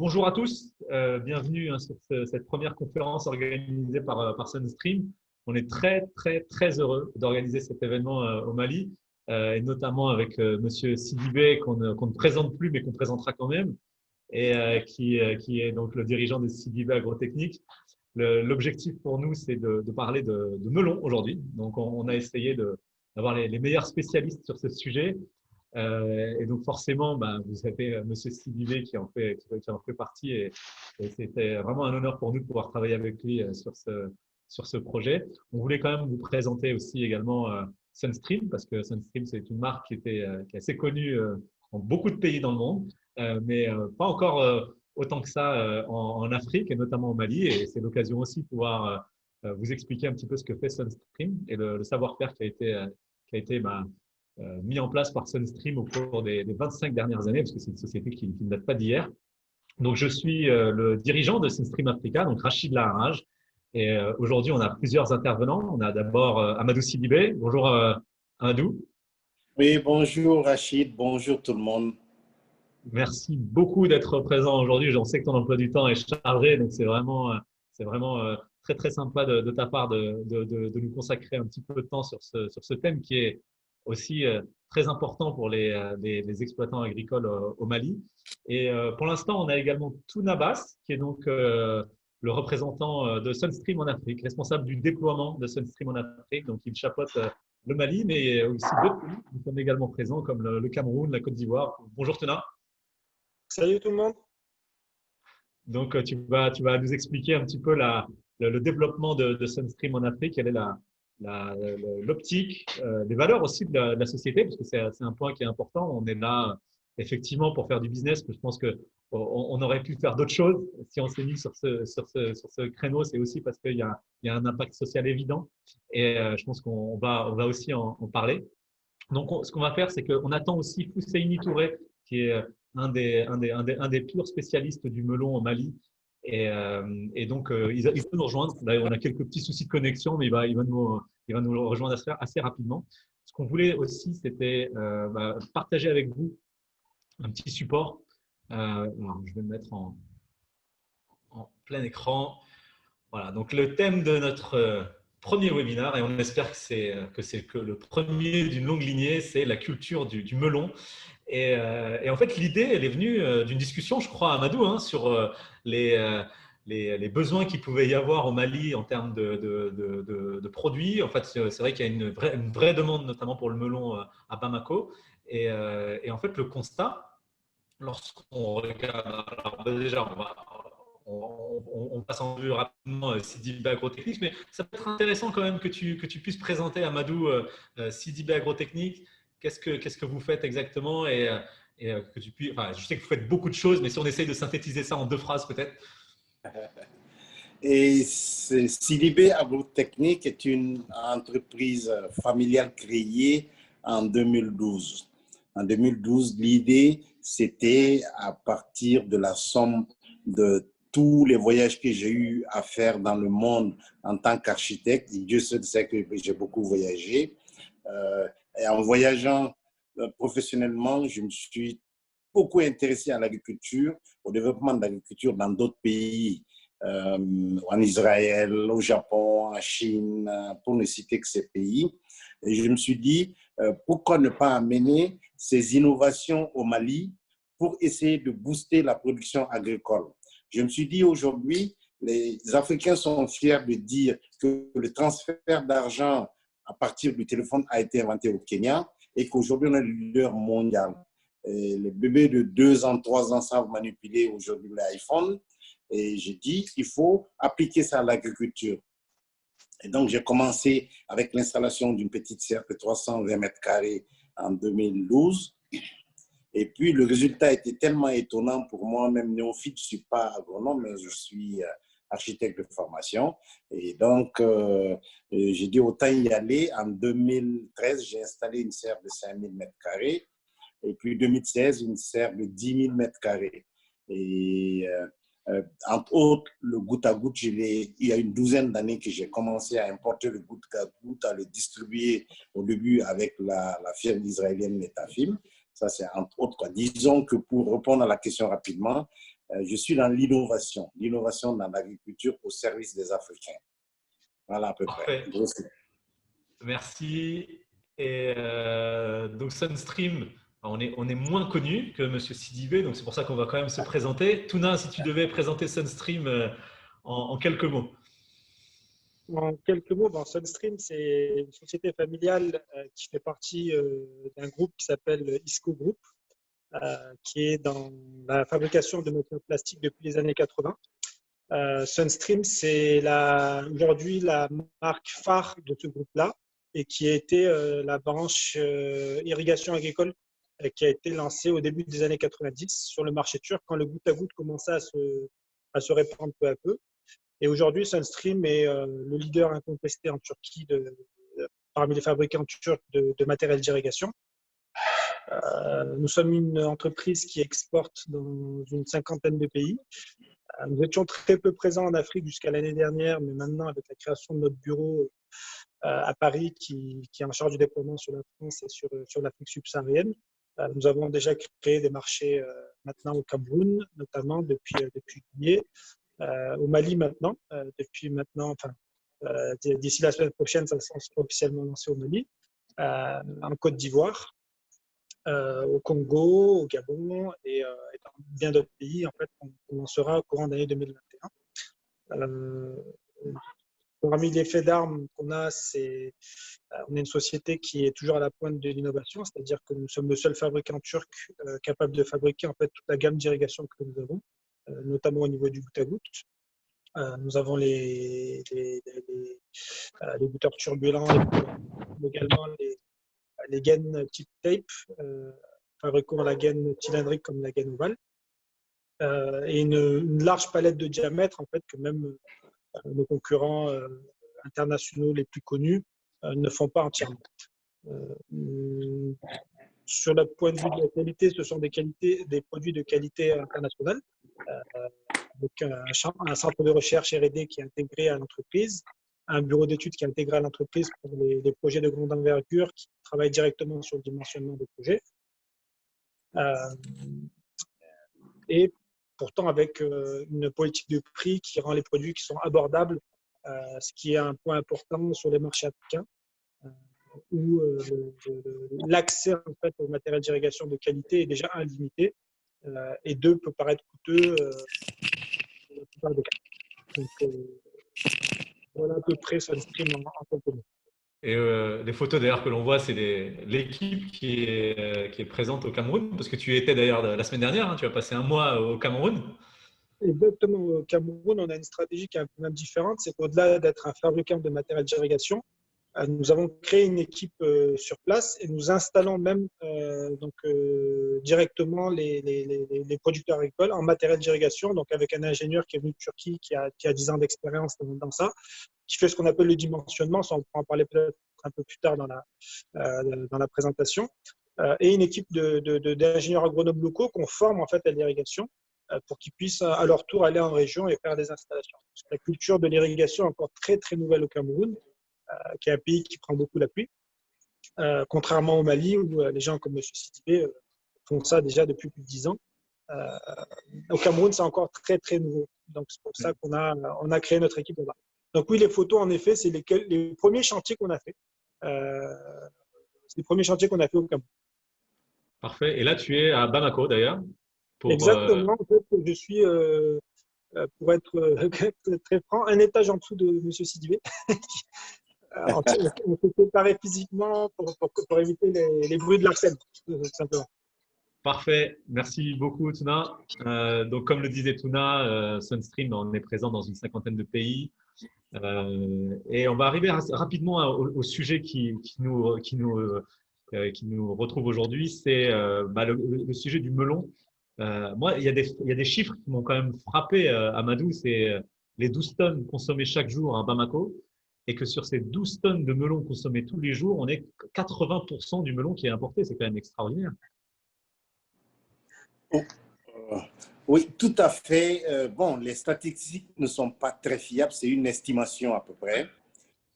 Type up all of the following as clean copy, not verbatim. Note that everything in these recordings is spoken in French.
bonjour à tous, bienvenue sur cette première conférence organisée par Sunstream. On est très heureux d'organiser cet événement au Mali, et notamment avec Monsieur Sidibé qu'on ne présente plus mais qu'on présentera quand même, et qui est donc le dirigeant de Sidibé Agrotechnique. L'objectif pour nous, c'est de parler de melon aujourd'hui. Donc, on a essayé d'avoir les meilleurs spécialistes sur ce sujet. Et donc forcément, vous avez Monsieur Sidibé qui en fait partie, et c'était vraiment un honneur pour nous de pouvoir travailler avec lui sur ce projet. On voulait quand même vous présenter aussi également Sunstream, parce que Sunstream, c'est une marque qui est assez connue dans beaucoup de pays dans le monde, mais pas encore autant que ça en Afrique et notamment au Mali. Et c'est l'occasion aussi de pouvoir vous expliquer un petit peu ce que fait Sunstream et le savoir-faire qui a été mis en place par Sunstream au cours des 25 dernières années, parce que c'est une société qui ne date pas d'hier. Donc, je suis le dirigeant de Sunstream Africa, donc Rachid Laharage. Et aujourd'hui, on a plusieurs intervenants. On a d'abord Amadou Sidibé. Bonjour Amadou. Oui, bonjour Rachid, bonjour tout le monde. Merci beaucoup d'être présent aujourd'hui. Je sais que ton emploi du temps est chargé, donc c'est vraiment très sympa de ta part de nous consacrer un petit peu de temps sur ce thème qui est aussi très important pour les exploitants agricoles au Mali. Et pour l'instant, on a également Touna Bass, qui est donc le représentant de Sunstream en Afrique, responsable du déploiement de Sunstream en Afrique. Donc, il chapeaute le Mali, mais aussi d'autres pays qui sont également présents, comme le Cameroun, la Côte d'Ivoire. Bonjour Touna. Salut tout le monde. Donc, tu vas nous expliquer un petit peu le développement de Sunstream en Afrique, quelle est l'optique, les valeurs aussi de la société, parce que c'est un point qui est important. On est là effectivement pour faire du business, mais je pense qu'on aurait pu faire d'autres choses si on s'est mis sur ce créneau. C'est aussi parce qu'il y a un impact social évident, et je pense qu'on va aussi en parler. Donc, ce qu'on va faire, c'est qu'on attend aussi Fousseini Touré, qui est un des purs spécialistes du melon au Mali. Et donc, il va nous rejoindre. Là, on a quelques petits soucis de connexion, mais il va nous rejoindre assez rapidement. Ce qu'on voulait aussi, c'était partager avec vous un petit support. Alors, je vais me mettre en plein écran. Voilà, donc le thème de notre premier webinaire, et on espère que c'est le premier d'une longue lignée, c'est la culture du melon. Et en fait, l'idée, elle est venue d'une discussion, je crois, Amadou, sur les besoins qu'il pouvait y avoir au Mali en termes de produits. En fait, c'est vrai qu'il y a une vraie demande, notamment pour le melon à Bamako. Et en fait, le constat, lorsqu'on regarde, alors déjà, on passe en vue rapidement Sidibé Agrotechnique, mais ça peut être intéressant quand même que tu puisses présenter, Amadou, Sidibé Agrotechnique. Qu'est-ce que vous faites exactement, et que tu puisses, enfin, je sais que vous faites beaucoup de choses, mais si on essaye de synthétiser ça en 2 phrases peut-être. Et Sidibé Agrotechnique est une entreprise familiale créée en 2012. En 2012, l'idée, c'était à partir de la somme de tous les voyages que j'ai eu à faire dans le monde en tant qu'architecte. Dieu seul sait que j'ai beaucoup voyagé. Et en voyageant professionnellement, je me suis beaucoup intéressé à l'agriculture, au développement de l'agriculture dans d'autres pays, en Israël, au Japon, en Chine, pour ne citer que ces pays. Et je me suis dit, pourquoi ne pas amener ces innovations au Mali pour essayer de booster la production agricole. Je me suis dit aujourd'hui, les Africains sont fiers de dire que le transfert d'argent à partir du téléphone a été inventé au Kenya et qu'aujourd'hui on est le leader mondial. Et les bébés de 2 ans, 3 ans savent manipuler aujourd'hui l'iPhone. Et j'ai dit qu'il faut appliquer ça à l'agriculture. Et donc, j'ai commencé avec l'installation d'une petite serre de 320 mètres carrés en 2012. Et puis, le résultat était tellement étonnant pour moi, même néophyte, je ne suis pas agronome, mais je suis architecte de formation. Et donc, j'ai dit autant y aller. En 2013, j'ai installé une serre de 5000 mètres carrés. Et puis, 2016, une serre de 10 000 mètres carrés. Et entre autres, le goutte à goutte, il y a une douzaine d'années que j'ai commencé à importer le goutte à goutte, à le distribuer au début avec la firme israélienne Netafim. Ça, c'est entre autres. Disons que pour répondre à la question rapidement, Je suis dans l'innovation dans l'agriculture au service des Africains. Voilà à peu près. Parfait. Merci. Et donc Sunstream, on est moins connu que Monsieur Sidibé, donc c'est pour ça qu'on va quand même se présenter. Touna, si tu devais présenter Sunstream en quelques mots. En quelques mots, Sunstream, c'est une société familiale qui fait partie d'un groupe qui s'appelle ISCO Group, qui est dans la fabrication de matières plastiques depuis les années 80. Sunstream, c'est aujourd'hui la marque phare de ce groupe-là et qui a été la branche irrigation agricole qui a été lancée au début des années 90 sur le marché turc quand le goutte à goutte commençait à se répandre peu à peu. Et aujourd'hui, Sunstream est le leader incontesté en Turquie parmi les fabricants turcs de matériel d'irrigation. Nous sommes une entreprise qui exporte dans une cinquantaine de pays. Nous étions très peu présents en Afrique jusqu'à l'année dernière, mais maintenant, avec la création de notre bureau à Paris, qui est en charge du déploiement sur la France et sur l'Afrique subsaharienne, nous avons déjà créé des marchés maintenant au Cameroun, notamment depuis juillet, au Mali maintenant, d'ici la semaine prochaine, ça sera officiellement lancé au Mali, en Côte d'Ivoire, au Congo, au Gabon et dans bien d'autres pays. En fait, on commencera au courant de l'année 2021. Parmi les faits d'armes qu'on a, on est une société qui est toujours à la pointe de l'innovation, c'est-à-dire que nous sommes le seul fabricant turc capable de fabriquer en fait toute la gamme d'irrigation que nous avons, notamment au niveau du goutte à goutte. Nous avons les gouteurs turbulents, également les gaines type tape, fabriquant la gaine cylindrique comme la gaine ovale, et une large palette de diamètre en fait que même nos concurrents internationaux les plus connus ne font pas entièrement. Sur le point de vue de la qualité, ce sont des produits de qualité internationale, avec un centre de recherche R&D qui est intégré à l'entreprise, un bureau d'études qui est intégré à l'entreprise pour les projets de grande envergure qui travaillent directement sur le dimensionnement des projets. Et pourtant avec une politique de prix qui rend les produits qui sont abordables, ce qui est un point important sur les marchés africains, où l'accès en fait, au matériel d'irrigation de qualité est déjà limité, et deux, peut paraître coûteux dans la plupart des cas. Donc, voilà à peu près Sunstream en quelques mots. Et les photos d'ailleurs que l'on voit, c'est l'équipe qui est présente au Cameroun, parce que tu y étais d'ailleurs la semaine dernière, hein, tu as passé un mois au Cameroun. Exactement. Au Cameroun, on a une stratégie qui est un peu même différente. C'est qu'au-delà d'être un fabricant de matériel d'irrigation, nous avons créé une équipe sur place et nous installons même directement les producteurs agricoles en matériel d'irrigation, donc avec un ingénieur qui est venu de Turquie, qui a 10 ans d'expérience dans ça, qui fait ce qu'on appelle le dimensionnement, ça on pourra en parler peut-être un peu plus tard dans la présentation, et une équipe d'ingénieurs agronomes locaux qu'on forme en fait à l'irrigation pour qu'ils puissent à leur tour aller en région et faire des installations. Parce que la culture de l'irrigation est encore très très nouvelle au Cameroun, qui est un pays qui prend beaucoup la pluie, contrairement au Mali où les gens comme M. Sidibé font ça déjà depuis plus de 10 ans. Au Cameroun, c'est encore très très nouveau. Donc c'est pour ça qu'on a créé notre équipe là-bas. Donc oui, les photos, en effet, c'est les premiers chantiers qu'on a fait. C'est les premiers chantiers qu'on a fait au Cameroun. Parfait. Et là, tu es à Bamako d'ailleurs. Exactement. En fait, je suis, pour être très franc, un étage en dessous de M. Sidibé. On s'est séparés physiquement pour éviter les bruits de l'arsène, tout simplement. Parfait. Merci beaucoup, Touna. Donc, comme le disait Touna, Sunstream, on est présent dans une cinquantaine de pays. Et on va arriver rapidement au sujet qui nous retrouve aujourd'hui, c'est le sujet du melon. Moi, il y a des chiffres qui m'ont quand même frappé, Amadou, c'est les 12 tonnes consommées chaque jour à Bamako, et que sur ces 12 tonnes de melon consommées tous les jours, on est 80% du melon qui est importé. C'est quand même extraordinaire. Oui, tout à fait. Bon, les statistiques ne sont pas très fiables, c'est une estimation à peu près.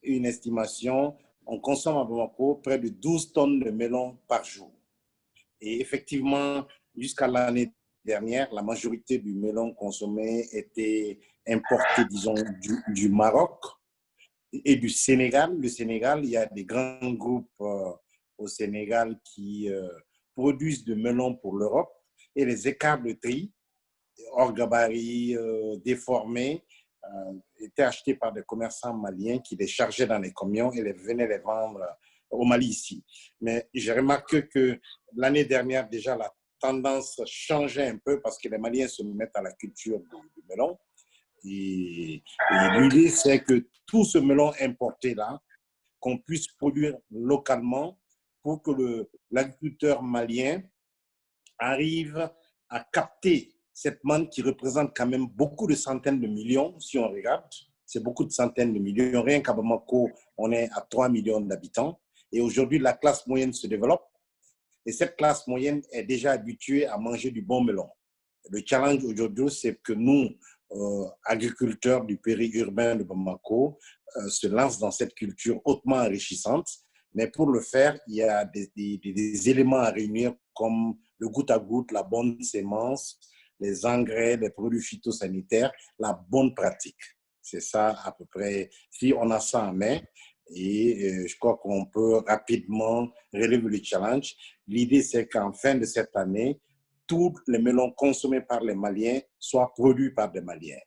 Une estimation, on consomme à Bamako près de 12 tonnes de melon par jour. Et effectivement, jusqu'à l'année dernière, la majorité du melon consommé était importé, disons, du Maroc et du Sénégal. Le Sénégal, il y a des grands groupes au Sénégal qui produisent du melon pour l'Europe et les écarts de tri, hors gabarit, déformés, étaient achetés par des commerçants maliens qui les chargeaient dans les camions et les venaient les vendre au Mali ici. Mais j'ai remarqué que l'année dernière, déjà, la tendance changeait un peu parce que les Maliens se mettent à la culture du melon. Et l'idée, c'est que tout ce melon importé-là, qu'on puisse produire localement pour que l'agriculteur malien arrive à capter cette manne qui représente quand même beaucoup de centaines de millions, si on regarde. C'est beaucoup de centaines de millions. Rien qu'à Bamako, on est à 3 millions d'habitants. Et aujourd'hui, la classe moyenne se développe. Et cette classe moyenne est déjà habituée à manger du bon melon. Le challenge aujourd'hui, c'est que nous, agriculteurs du périurbain de Bamako, se lancent dans cette culture hautement enrichissante. Mais pour le faire, il y a des éléments à réunir comme le goutte à goutte, la bonne sémence, les engrais, les produits phytosanitaires, la bonne pratique. C'est ça à peu près. Si on a ça en main, et je crois qu'on peut rapidement relever le challenge. L'idée, c'est qu'en fin de cette année, tous les melons consommés par les Maliens soient produits par des Maliens.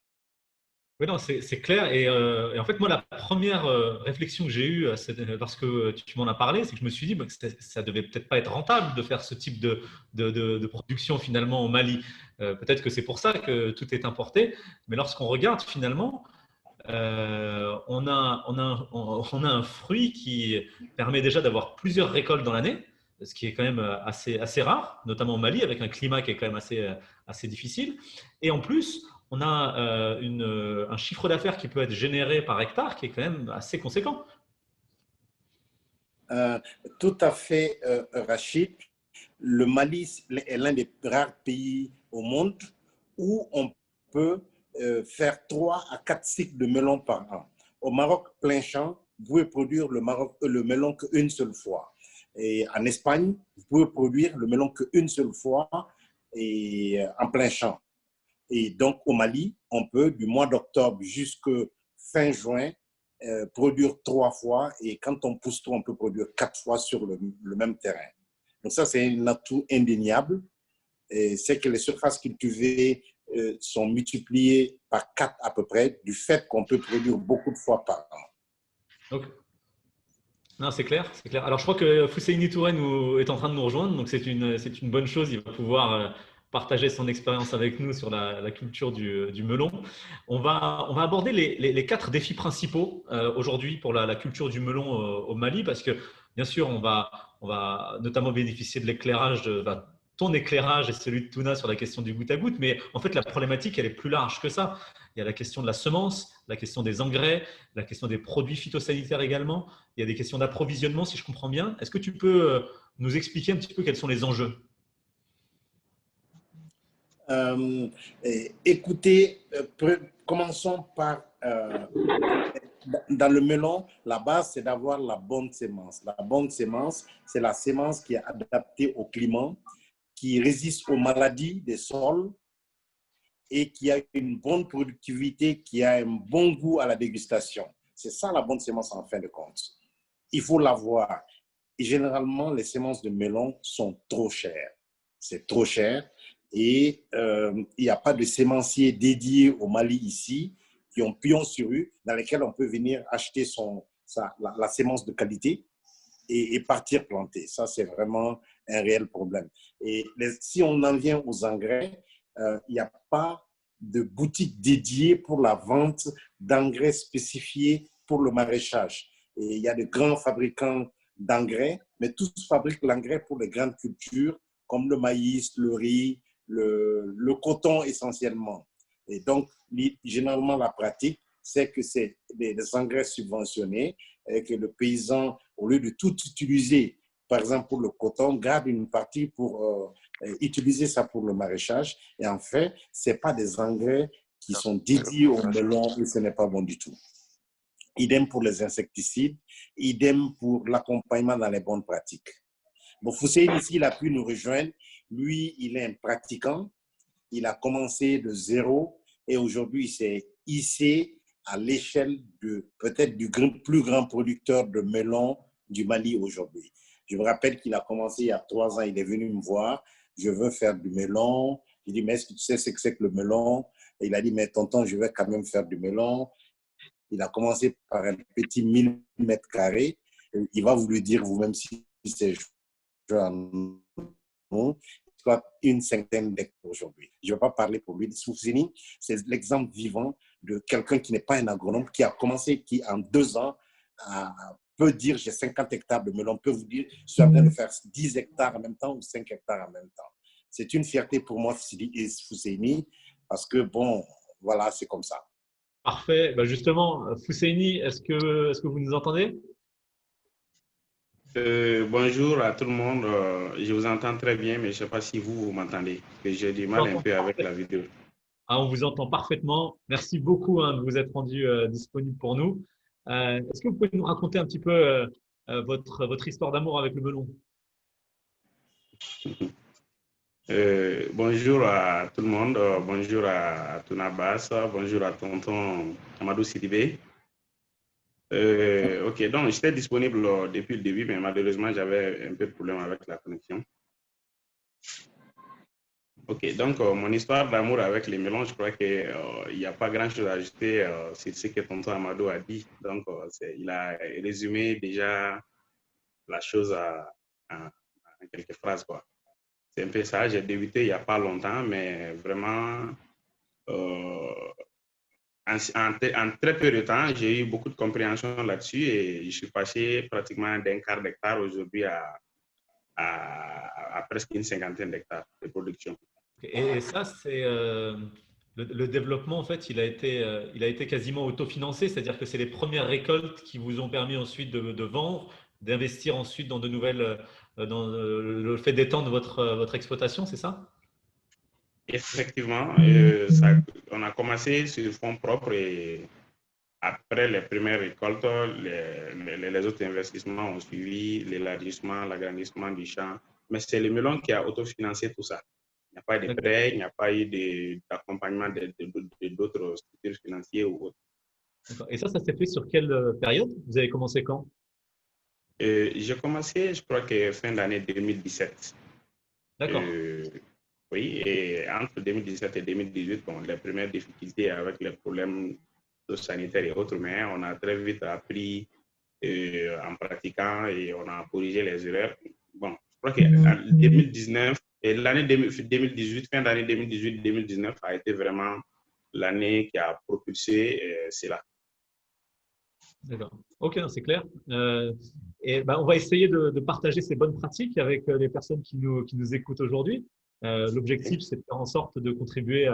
Oui, non, c'est clair. Et en fait, moi, la première réflexion que j'ai eue lorsque tu m'en as parlé, c'est que je me suis dit que ça devait peut-être pas être rentable de faire ce type de production finalement au Mali. Peut-être que c'est pour ça que tout est importé. Mais lorsqu'on regarde finalement, on a un fruit qui permet déjà d'avoir plusieurs récoltes dans l'année, ce qui est quand même assez rare, notamment au Mali, avec un climat qui est quand même assez difficile. Et en plus, on a un chiffre d'affaires qui peut être généré par hectare qui est quand même assez conséquent. Euh, Tout à fait, Rachid. Le Mali est l'un des rares pays au monde où on peut faire 3 à 4 cycles de melon par an. Au Maroc, plein champ, vous pouvez produire le melon qu'une seule fois. Et en Espagne, vous pouvez produire le melon qu'une seule fois et en plein champ. Et donc, au Mali, on peut, du mois d'octobre jusqu'à fin juin, produire 3 fois. Et quand on pousse tout, on peut produire 4 fois sur le même terrain. Donc, ça, c'est un atout indéniable. C'est que les surfaces cultivées sont multipliées par 4 à peu près, du fait qu'on peut produire beaucoup de fois par an. Donc, non, c'est clair, c'est clair. Alors, je crois que Fousseini Touré est en train de nous rejoindre, donc c'est une bonne chose. Il va pouvoir partager son expérience avec nous sur la culture du melon. On va aborder les 4 défis principaux aujourd'hui pour la culture du melon au Mali, parce que bien sûr, on va notamment bénéficier de l'éclairage ton éclairage et celui de Tuna sur la question du goutte à goutte, mais en fait, la problématique, elle est plus large que ça. Il y a la question de la semence, la question des engrais, la question des produits phytosanitaires également. Il y a des questions d'approvisionnement, si je comprends bien. Est-ce que tu peux nous expliquer un petit peu quels sont les enjeux? Écoutez, commençons par dans le melon, la base, c'est d'avoir la bonne sémence. La bonne sémence, c'est la sémence qui est adaptée au climat, qui résiste aux maladies des sols et qui a une bonne productivité, qui a un bon goût à la dégustation. C'est ça la bonne sémence en fin de compte. Il faut l'avoir. Et généralement, les semences de melon sont trop chères. C'est trop cher. Et il n'y a pas de sémencier dédié au Mali ici qui ont pion sur rue, dans lesquels on peut venir acheter la sémence de qualité et partir planter. Ça, c'est vraiment un réel problème. Et si on en vient aux engrais, il n'y a pas de boutique dédiée pour la vente d'engrais spécifiés pour le maraîchage. Et il y a de grands fabricants d'engrais, mais tous fabriquent l'engrais pour les grandes cultures, comme le maïs, le riz, le coton essentiellement. Et donc, généralement, la pratique, c'est que c'est des engrais subventionnés et que le paysan, au lieu de tout utiliser, par exemple pour le coton, garde une partie pour utiliser ça pour le maraîchage. Et en fait, ce n'est pas des engrais qui sont dédiés au melon et ce n'est pas bon du tout. Idem pour les insecticides, idem pour l'accompagnement dans les bonnes pratiques. Bon, Foussein ici, il a pu nous rejoindre. Lui, il est un pratiquant. il a commencé de zéro et aujourd'hui, il s'est hissé à l'échelle peut-être du plus grand producteur de melons du Mali aujourd'hui. Je me rappelle qu'il a commencé il y a 3 ans, il est venu me voir, je veux faire du melon. J'ai dit, mais est-ce que tu sais ce que c'est que le melon? Et il a dit, mais tonton, je vais quand même faire du melon. Il a commencé par un petit 1000 mètres carrés. Il va vous le dire vous-même si c'est soit une cinquantaine d'hectares aujourd'hui. Je ne vais pas parler pour lui. Fousseni, c'est l'exemple vivant de quelqu'un qui n'est pas un agronome, qui a commencé, qui en 2 ans peut dire j'ai 50 hectares de melon, peut vous dire je suis en train de faire 10 hectares en même temps ou 5 hectares en même temps. C'est une fierté pour moi, Fousseni, parce que bon, voilà, c'est comme ça. Parfait. Bah justement, Fousseni, est-ce que vous nous entendez? Bonjour à tout le monde. Je vous entends très bien, mais je ne sais pas si vous m'entendez. J'ai du mal un peu avec la vidéo. Ah, on vous entend parfaitement. Merci beaucoup de vous être rendu disponible pour nous. Est-ce que vous pouvez nous raconter un petit peu votre histoire d'amour avec le melon? Bonjour à tout le monde. Bonjour à Touna Bass. Bonjour à tonton Amadou Sidibé. Ok, donc j'étais disponible depuis le début, mais malheureusement, j'avais un peu de problème avec la connexion. Ok, donc mon histoire d'amour avec les melons, je crois qu'il n'y a pas grand-chose à ajouter sur ce que tonton Amadou a dit. Donc, il a résumé déjà la chose en quelques phrases, quoi. C'est un peu ça. J'ai débuté il n'y a pas longtemps, mais vraiment, en très peu de temps, j'ai eu beaucoup de compréhension là-dessus et je suis passé pratiquement d'un quart d'hectare aujourd'hui à presque une cinquantaine d'hectares de production. Et ça, c'est le développement, en fait, il a été quasiment autofinancé, c'est-à-dire que c'est les premières récoltes qui vous ont permis ensuite de vendre, d'investir ensuite dans de nouvelles, dans le fait d'étendre votre exploitation, c'est ça? Effectivement, on a commencé sur fonds propres et après les premières récoltes, les autres investissements ont suivi, l'élargissement, l'agrandissement du champ. Mais c'est le melon qui a autofinancé tout ça. Il n'y a pas eu de prêts, il n'y a pas eu d'accompagnement d'autres structures financières ou autres. Et ça s'est fait sur quelle période? Vous avez commencé quand? J'ai commencé, je crois que fin d'année 2017. D'accord. Oui, et entre 2017 et 2018, bon, les premières difficultés avec les problèmes sanitaires et autres, mais on a très vite appris en pratiquant et on a corrigé les erreurs. Bon, je crois que 2019 et l'année 2018, fin d'année 2018-2019 a été vraiment l'année qui a propulsé cela. D'accord. Ok, c'est clair. Et ben, on va essayer de partager ces bonnes pratiques avec les personnes qui nous écoutent aujourd'hui. L'objectif, c'est de faire en sorte de contribuer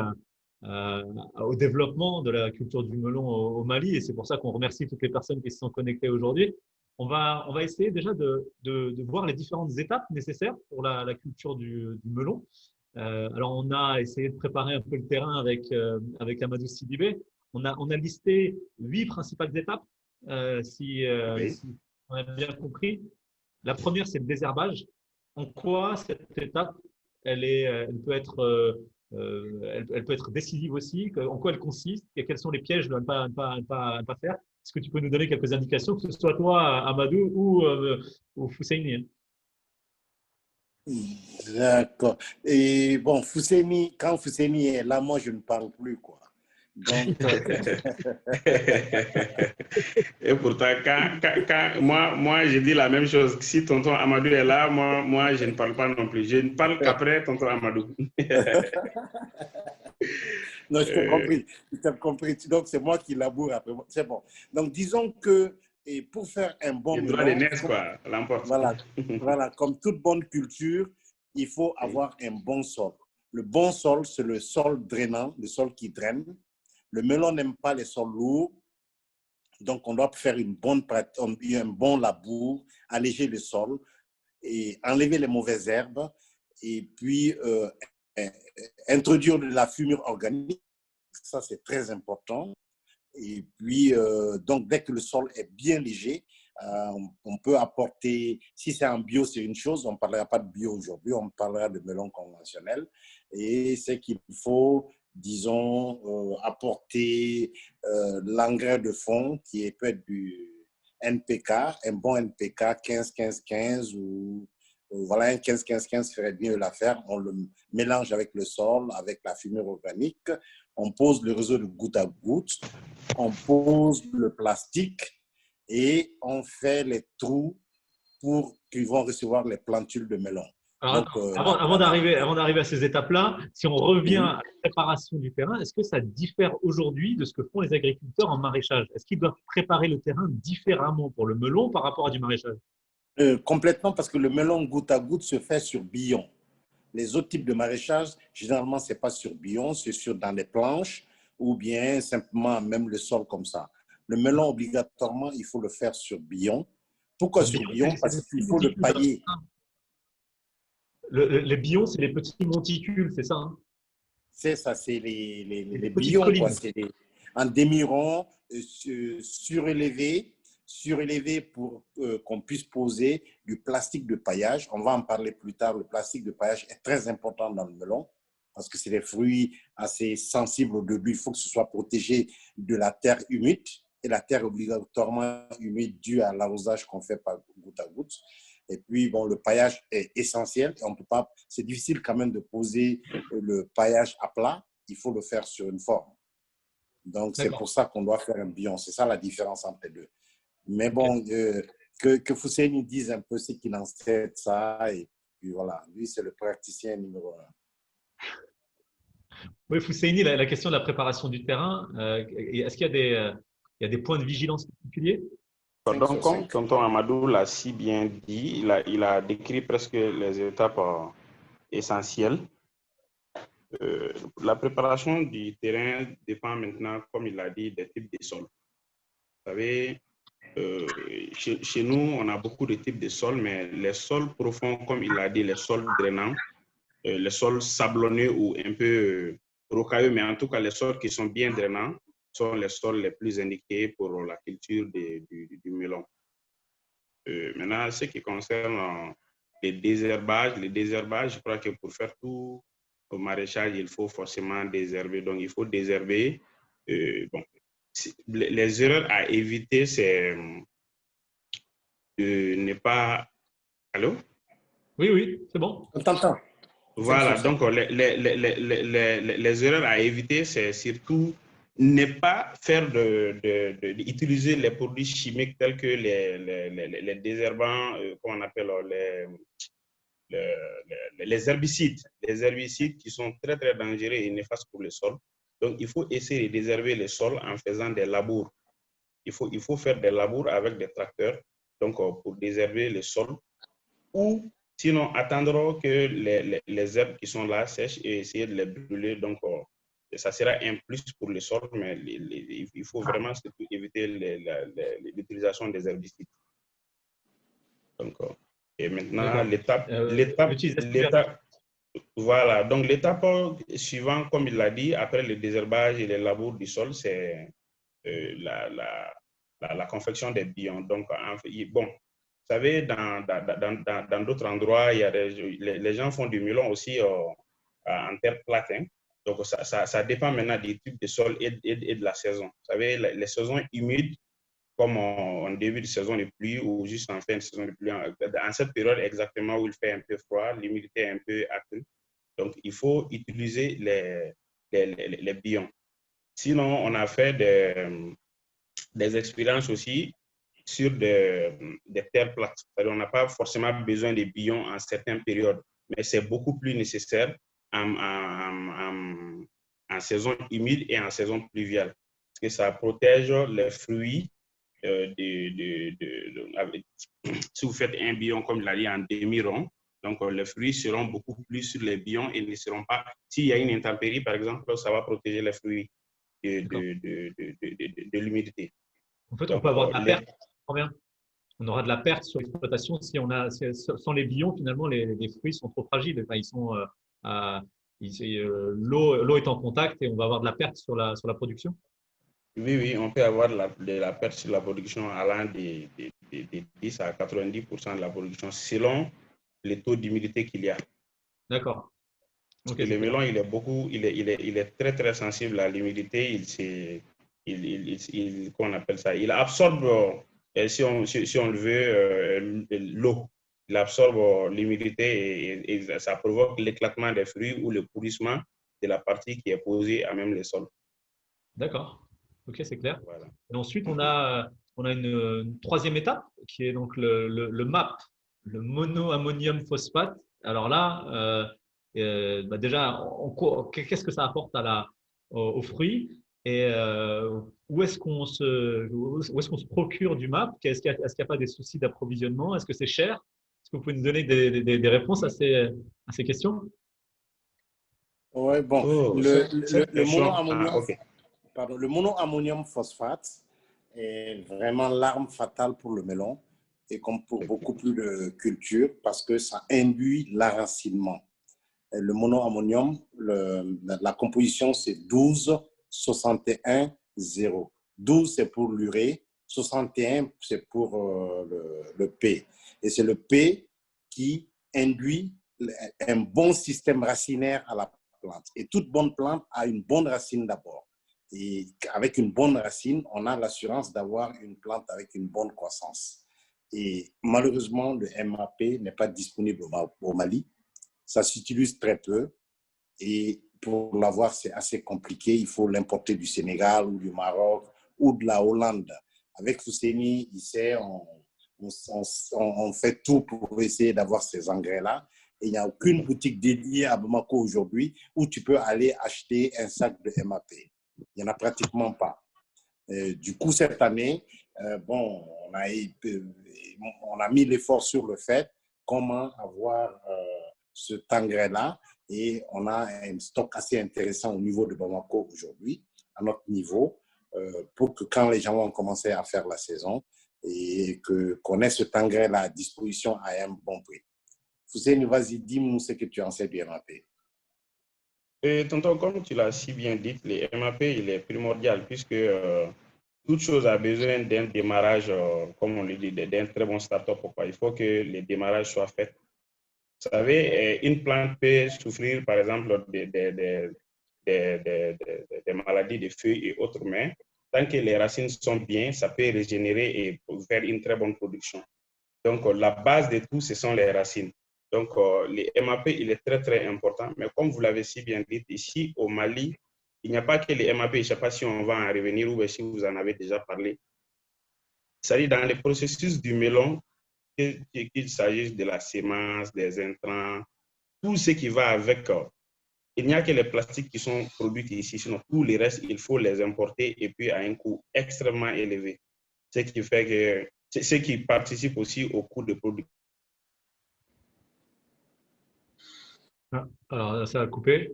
au développement de la culture du melon au Mali. Et c'est pour ça qu'on remercie toutes les personnes qui se sont connectées aujourd'hui. On va essayer déjà de voir les différentes étapes nécessaires pour la culture du melon. Alors, on a essayé de préparer un peu le terrain avec Amadou Sidibé. On a listé 8 principales étapes. Si on a bien compris. La première, c'est le désherbage. En quoi cette étape, elle peut être décisive aussi, en quoi elle consiste et quels sont les pièges de ne pas faire. Est-ce que tu peux nous donner quelques indications, que ce soit toi, Amadou, ou Fousseini? D'accord. Et bon, quand Fousseni est là, moi, je ne parle plus, quoi. Donc, et pourtant, moi, je dis la même chose. Si tonton Amadou est là, moi, je ne parle pas non plus. Je ne parle qu'après tonton Amadou. non, je t'ai compris. Je t'ai compris. Donc, c'est moi qui laboure après. C'est bon. Donc, disons que et pour faire un bon Le droit de melon, naisse, quoi, l'emporte. voilà, comme toute bonne culture, il faut avoir un bon sol. Le bon sol, c'est le sol drainant, le sol qui draine. Le melon n'aime pas les sols lourds. Donc, on doit faire un bon labour, alléger le sol et enlever les mauvaises herbes et puis introduire de la fumure organique. Ça, c'est très important. Et puis, donc, dès que le sol est bien léger, On peut apporter, si c'est en bio, c'est une chose, on ne parlera pas de bio aujourd'hui, on parlera de melon conventionnel. Et c'est qu'il faut, disons, apporter l'engrais de fond qui peut être du NPK, un bon NPK 15-15-15 ou voilà, un 15-15-15 ferait mieux l'affaire. On le mélange avec le sol, avec la fumée organique. On pose le réseau de goutte à goutte. On pose le plastique et on fait les trous pour qu'ils vont recevoir les plantules de melon. Alors, Donc, avant d'arriver à ces étapes-là, si on revient oui. à la préparation du terrain, est-ce que ça diffère aujourd'hui de ce que font les agriculteurs en maraîchage? Est-ce qu'ils doivent préparer le terrain différemment pour le melon par rapport à du maraîchage? Complètement, parce que le melon goutte à goutte se fait sur billon. Les autres types de maraîchage, généralement, ce n'est pas sur billon, c'est dans les planches ou bien simplement même le sol comme ça. Le melon, obligatoirement, il faut le faire sur billon. Pourquoi Sur sur billon, billon? c'est des Parce qu'il petits faut le monticules, hein. pailler. Les billons, c'est les petits monticules, c'est ça, hein? C'est ça, c'est C'est des les petites billons, quoi. collines. C'est en demi-rond, surélevé pour qu'on puisse poser du plastique de paillage. On va en parler plus tard. Le plastique de paillage est très important dans le melon parce que c'est des fruits assez sensibles au début. Il faut que ce soit protégé de la terre humide. Et la terre est obligatoirement humide due à l'arrosage qu'on fait par goutte à goutte. Et puis, bon, le paillage est essentiel. Et on peut pas, c'est difficile quand même de poser le paillage à plat. Il faut le faire sur une forme. Donc, c'est pour ça qu'on doit faire un billon. C'est ça la différence entre les deux. Mais bon, que Foussé nous dise un peu ce qu'il en sait de ça. Et puis voilà, lui, c'est le praticien numéro 1. Oui, Fousseini, la question de la préparation du terrain, est-ce qu'il y a il y a des points de vigilance particuliers? Donc, comme tonton Amadou l'a si bien dit, il a décrit presque les étapes essentielles. La préparation du terrain dépend maintenant, comme il l'a dit, des types de sols. Vous savez, chez nous, on a beaucoup de types de sols, mais les sols profonds, comme il l'a dit, les sols drainants, les sols sablonneux ou un peu rocailleux, mais en tout cas, les sols qui sont bien drainants sont les sols les plus indiqués pour la culture du melon. Maintenant, ce qui concerne les désherbages, je crois que pour faire tout au maraîchage, il faut forcément désherber. Donc, il faut désherber. Bon, les erreurs à éviter, c'est de ne pas... Allô? Oui, c'est bon. On t'entend. Voilà, donc les erreurs à éviter, c'est surtout ne pas faire utiliser les produits chimiques tels que les désherbants, comment on appelle les herbicides. Les herbicides qui sont très, très dangereux et néfastes pour le sol. Donc, il faut essayer de désherber les sols en faisant des labours. Il faut faire des labours avec des tracteurs donc, pour désherber les sols ou sinon attendre que les herbes qui sont là sèchent et essayer de les brûler. Donc, ça sera un plus pour le sol, mais il faut vraiment surtout éviter l'utilisation des herbicides. Donc, et maintenant, voilà. Donc, l'étape suivante, comme il l'a dit, après le désherbage et les labours du sol, c'est la confection des billons. Donc, bon, vous savez, dans d'autres endroits, il y a les gens font du melon aussi en terre plate. Hein. Donc, ça dépend maintenant du type de sol et de la saison. Vous savez, les saisons humides, comme en début de saison de pluie ou juste en fin de saison de pluie, en cette période exactement où il fait un peu froid, l'humidité est un peu accrue. Donc, il faut utiliser les billons. Sinon, on a fait des expériences aussi sur des terres plates. On n'a pas forcément besoin de billons en certaines périodes, mais c'est beaucoup plus nécessaire en saison humide et en saison pluviale, parce que ça protège les fruits. Si vous faites un billon, comme il a dit, en demi-rond, donc les fruits seront beaucoup plus sur les billons et ne seront pas... S'il y a une intempérie, par exemple, ça va protéger les fruits de l'humidité. En fait, on Donc, peut avoir de la perte. On aura de la perte sur l'exploitation sans les billons, finalement, les fruits sont trop fragiles. Enfin, l'eau est en contact et on va avoir de la perte sur la production. Oui, oui, on peut avoir de la perte sur la production allant de 10 à 90% de la production selon les taux d'humidité qu'il y a. D'accord. Parce Ok, que c'est le clair. melon, il est très, très sensible à l'humidité. Qu'on appelle ça, il absorbe, si on le veut, l'eau. Il absorbe l'humidité et ça provoque l'éclatement des fruits ou le pourrissement de la partie qui est posée à même le sol. D'accord. Ok, c'est clair. Voilà. Et ensuite, on a une troisième étape qui est donc le MAP, le monoammonium phosphate. Alors là, bah déjà, qu'est-ce que ça apporte aux fruits et où est-ce qu'on se procure du MAP? Est-ce qu'il n'y a pas des soucis d'approvisionnement? Est-ce que c'est cher? Est-ce que vous pouvez nous donner des réponses à ces questions? Ouais, bon, Oh, cette le question. Ah, monoammonium, ok. pardon, le monoammonium phosphate est vraiment l'arme fatale pour le melon et comme pour beaucoup plus de cultures parce que ça induit l'enracinement. Le monoammonium, la composition, c'est 12-61-0. 12, c'est pour l'urée, 61, c'est pour le P. Et c'est le P qui induit un bon système racinaire à la plante. Et toute bonne plante a une bonne racine d'abord. Et avec une bonne racine, on a l'assurance d'avoir une plante avec une bonne croissance. Et malheureusement, le MAP n'est pas disponible au Mali. Ça s'utilise très peu et pour l'avoir, c'est assez compliqué. Il faut l'importer du Sénégal ou du Maroc ou de la Hollande. Avec Fousseni, on fait tout pour essayer d'avoir ces engrais-là. Et il n'y a aucune boutique dédiée à Bamako aujourd'hui où tu peux aller acheter un sac de MAP. Il n'y en a pratiquement pas. Du coup, cette année, bon, on a mis l'effort sur le fait comment avoir cet engrais-là et on a un stock assez intéressant au niveau de Bamako aujourd'hui, à notre niveau, pour que quand les gens vont commencer à faire la saison et qu'on ait cet engrais-là à disposition à un bon prix. Fousseni, vas-y, dis-nous ce que tu en sais du MAP. Et tonton, comme tu l'as si bien dit, le MAP, il est primordial puisque toute chose a besoin d'un démarrage, comme on le dit, d'un très bon start-up. Il faut que le démarrage soit fait. Vous savez, une plante peut souffrir, par exemple, des maladies de feuilles et autres, mais tant que les racines sont bien, ça peut régénérer et faire une très bonne production. Donc, la base de tout, ce sont les racines. Donc, les MAP, il est très, très important. Mais comme vous l'avez si bien dit, ici au Mali, il n'y a pas que les MAP. Je ne sais pas si on va en revenir ou si vous en avez déjà parlé. C'est-à-dire dans le processus du melon, qu'il s'agisse de la sémence, des intrants, tout ce qui va avec. Il n'y a que les plastiques qui sont produits ici, sinon tous les restes, il faut les importer et puis à un coût extrêmement élevé. Ce qui fait que, ce qui participe aussi au coût de production. Ah, alors, ça a coupé.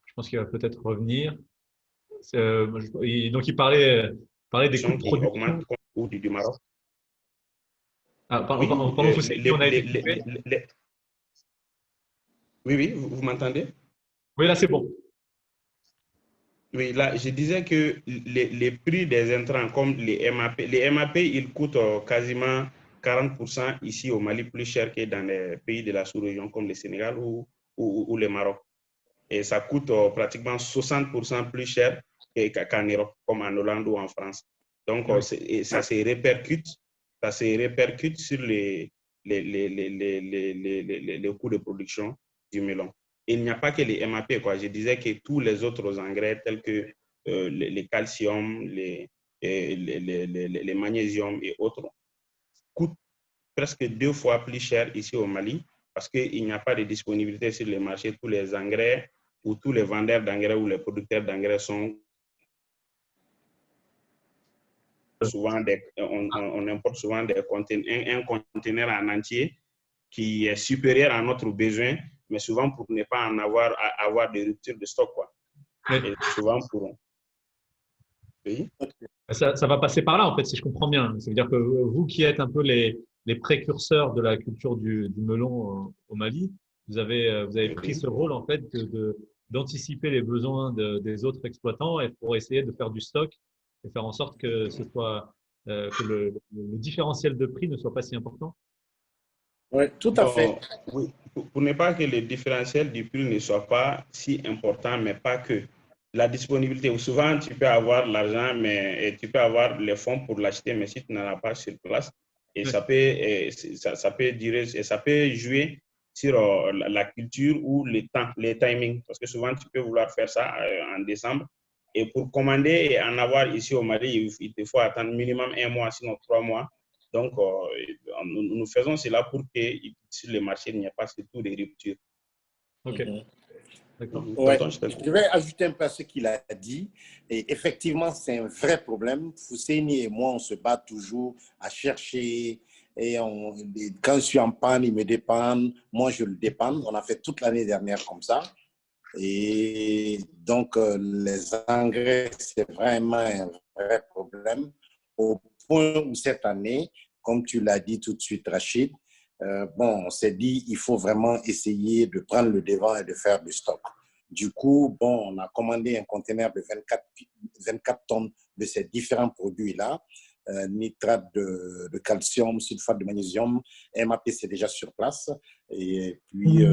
Je pense qu'il va peut-être revenir. Donc, il parlait des coûts de Qui augmente production. au coût du Maroc. Ah, Oui, pardon, Fousseyni, on a été coupé. oui, oui, vous m'entendez? Oui, là, c'est bon. Oui, là, je disais que les prix des intrants comme les MAP, ils coûtent quasiment 40% ici au Mali, plus cher que dans les pays de la sous-région comme le Sénégal ou le Maroc. Et ça coûte pratiquement 60% plus cher qu'en Europe, comme en Hollande ou en France. Donc, Oui. ça se répercute sur les coûts de production du melon. Il n'y a pas que les MAP, quoi. Je disais que tous les autres engrais tels que les calcium, les magnésiums et autres coûtent presque 2 fois plus cher ici au Mali parce qu'il n'y a pas de disponibilité sur le marché. Tous les engrais ou tous les vendeurs d'engrais ou les producteurs d'engrais sont souvent on importe souvent un conteneur en entier qui est supérieur à notre besoin, mais souvent pour ne pas avoir de rupture de stock, quoi. Mais Et souvent pour... Oui. ça va passer par là, en fait, si je comprends bien. Ça veut dire que vous qui êtes un peu les précurseurs de la culture du melon au Mali, vous avez pris Oui. ce rôle, en fait, d'anticiper les besoins des autres exploitants et pour essayer de faire du stock et faire en sorte que ce soit que le différentiel de prix ne soit pas si important? Oui, tout à fait. Bon, oui, pour ne pas que le différentiel du prix ne soit pas si important, mais pas que. La disponibilité, souvent tu peux avoir l'argent, mais et tu peux avoir les fonds pour l'acheter, mais si tu n'en as pas sur place, et Oui, ça peut durer, et ça peut jouer sur la culture ou le temps, les timings, parce que souvent tu peux vouloir faire ça en décembre, et pour commander et en avoir ici au Mali, il te faut attendre minimum 1 mois, sinon 3 mois. Donc, nous faisons cela pour que sur le marché, il n'y ait pas surtout des ruptures. ok, Mhm. d'accord. Ouais, Tonton, je vais ajouter un peu à ce qu'il a dit. Et effectivement, c'est un vrai problème. Fousseini et moi, on se bat toujours à chercher. Quand je suis en panne, il me dépanne. Moi, je le dépanne. On a fait toute l'année dernière comme ça. Et donc, les engrais, c'est vraiment un vrai problème. Au point où cette année, comme tu l'as dit tout de suite, Rachid, bon, on s'est dit, il faut vraiment essayer de prendre le devant et de faire du stock. Du coup, bon, on a commandé un conteneur de 24 tonnes de ces différents produits-là. Nitrate de calcium, sulfate de magnésium, MAP, c'est déjà sur place. Et puis,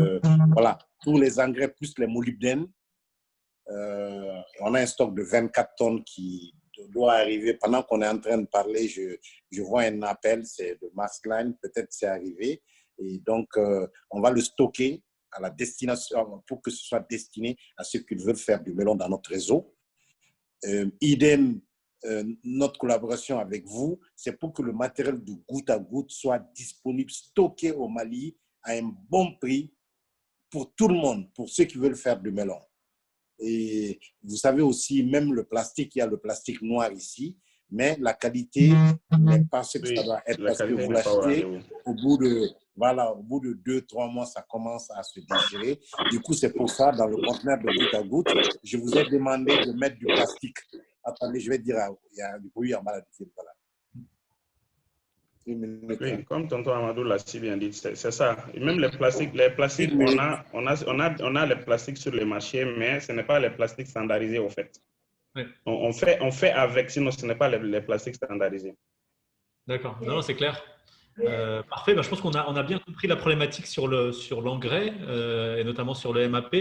voilà, tous les engrais plus les molybdènes. On a un stock de 24 tonnes qui doit arriver. Pendant qu'on est en train de parler, je vois un appel, c'est de Marsline, peut-être c'est arrivé. Et donc, on va le stocker à la destination pour que ce soit destiné à ceux qui veulent faire du melon dans notre réseau. Idem, notre collaboration avec vous, c'est pour que le matériel de goutte à goutte soit disponible, stocké au Mali à un bon prix pour tout le monde, pour ceux qui veulent faire du melon. Et vous savez aussi, même le plastique, il y a le plastique noir ici, mais la qualité n'est pas ce que ça oui, doit être la parce que qualité vous n'est pas au l'achetez, rendez-vous. au bout de 2-3 mois, ça commence à se déchirer. Du coup, c'est pour ça, dans le conteneur de goutte à goutte, je vous ai demandé de mettre du plastique. Attendez, je vais dire, il y a du bruit en bas là-dessus. Voilà. Une minute. Hein. Oui, comme tonton Amadou l'a si bien dit, c'est ça. Et même les plastiques, Une minute. on a les plastiques sur le marché, mais ce n'est pas les plastiques standardisés au fait. Ouais, On fait avec, sinon ce n'est pas les plastiques standardisés. d'accord. Non, non, c'est clair. Parfait. Ben, je pense on a bien compris la problématique sur l'engrais et notamment sur le MAP.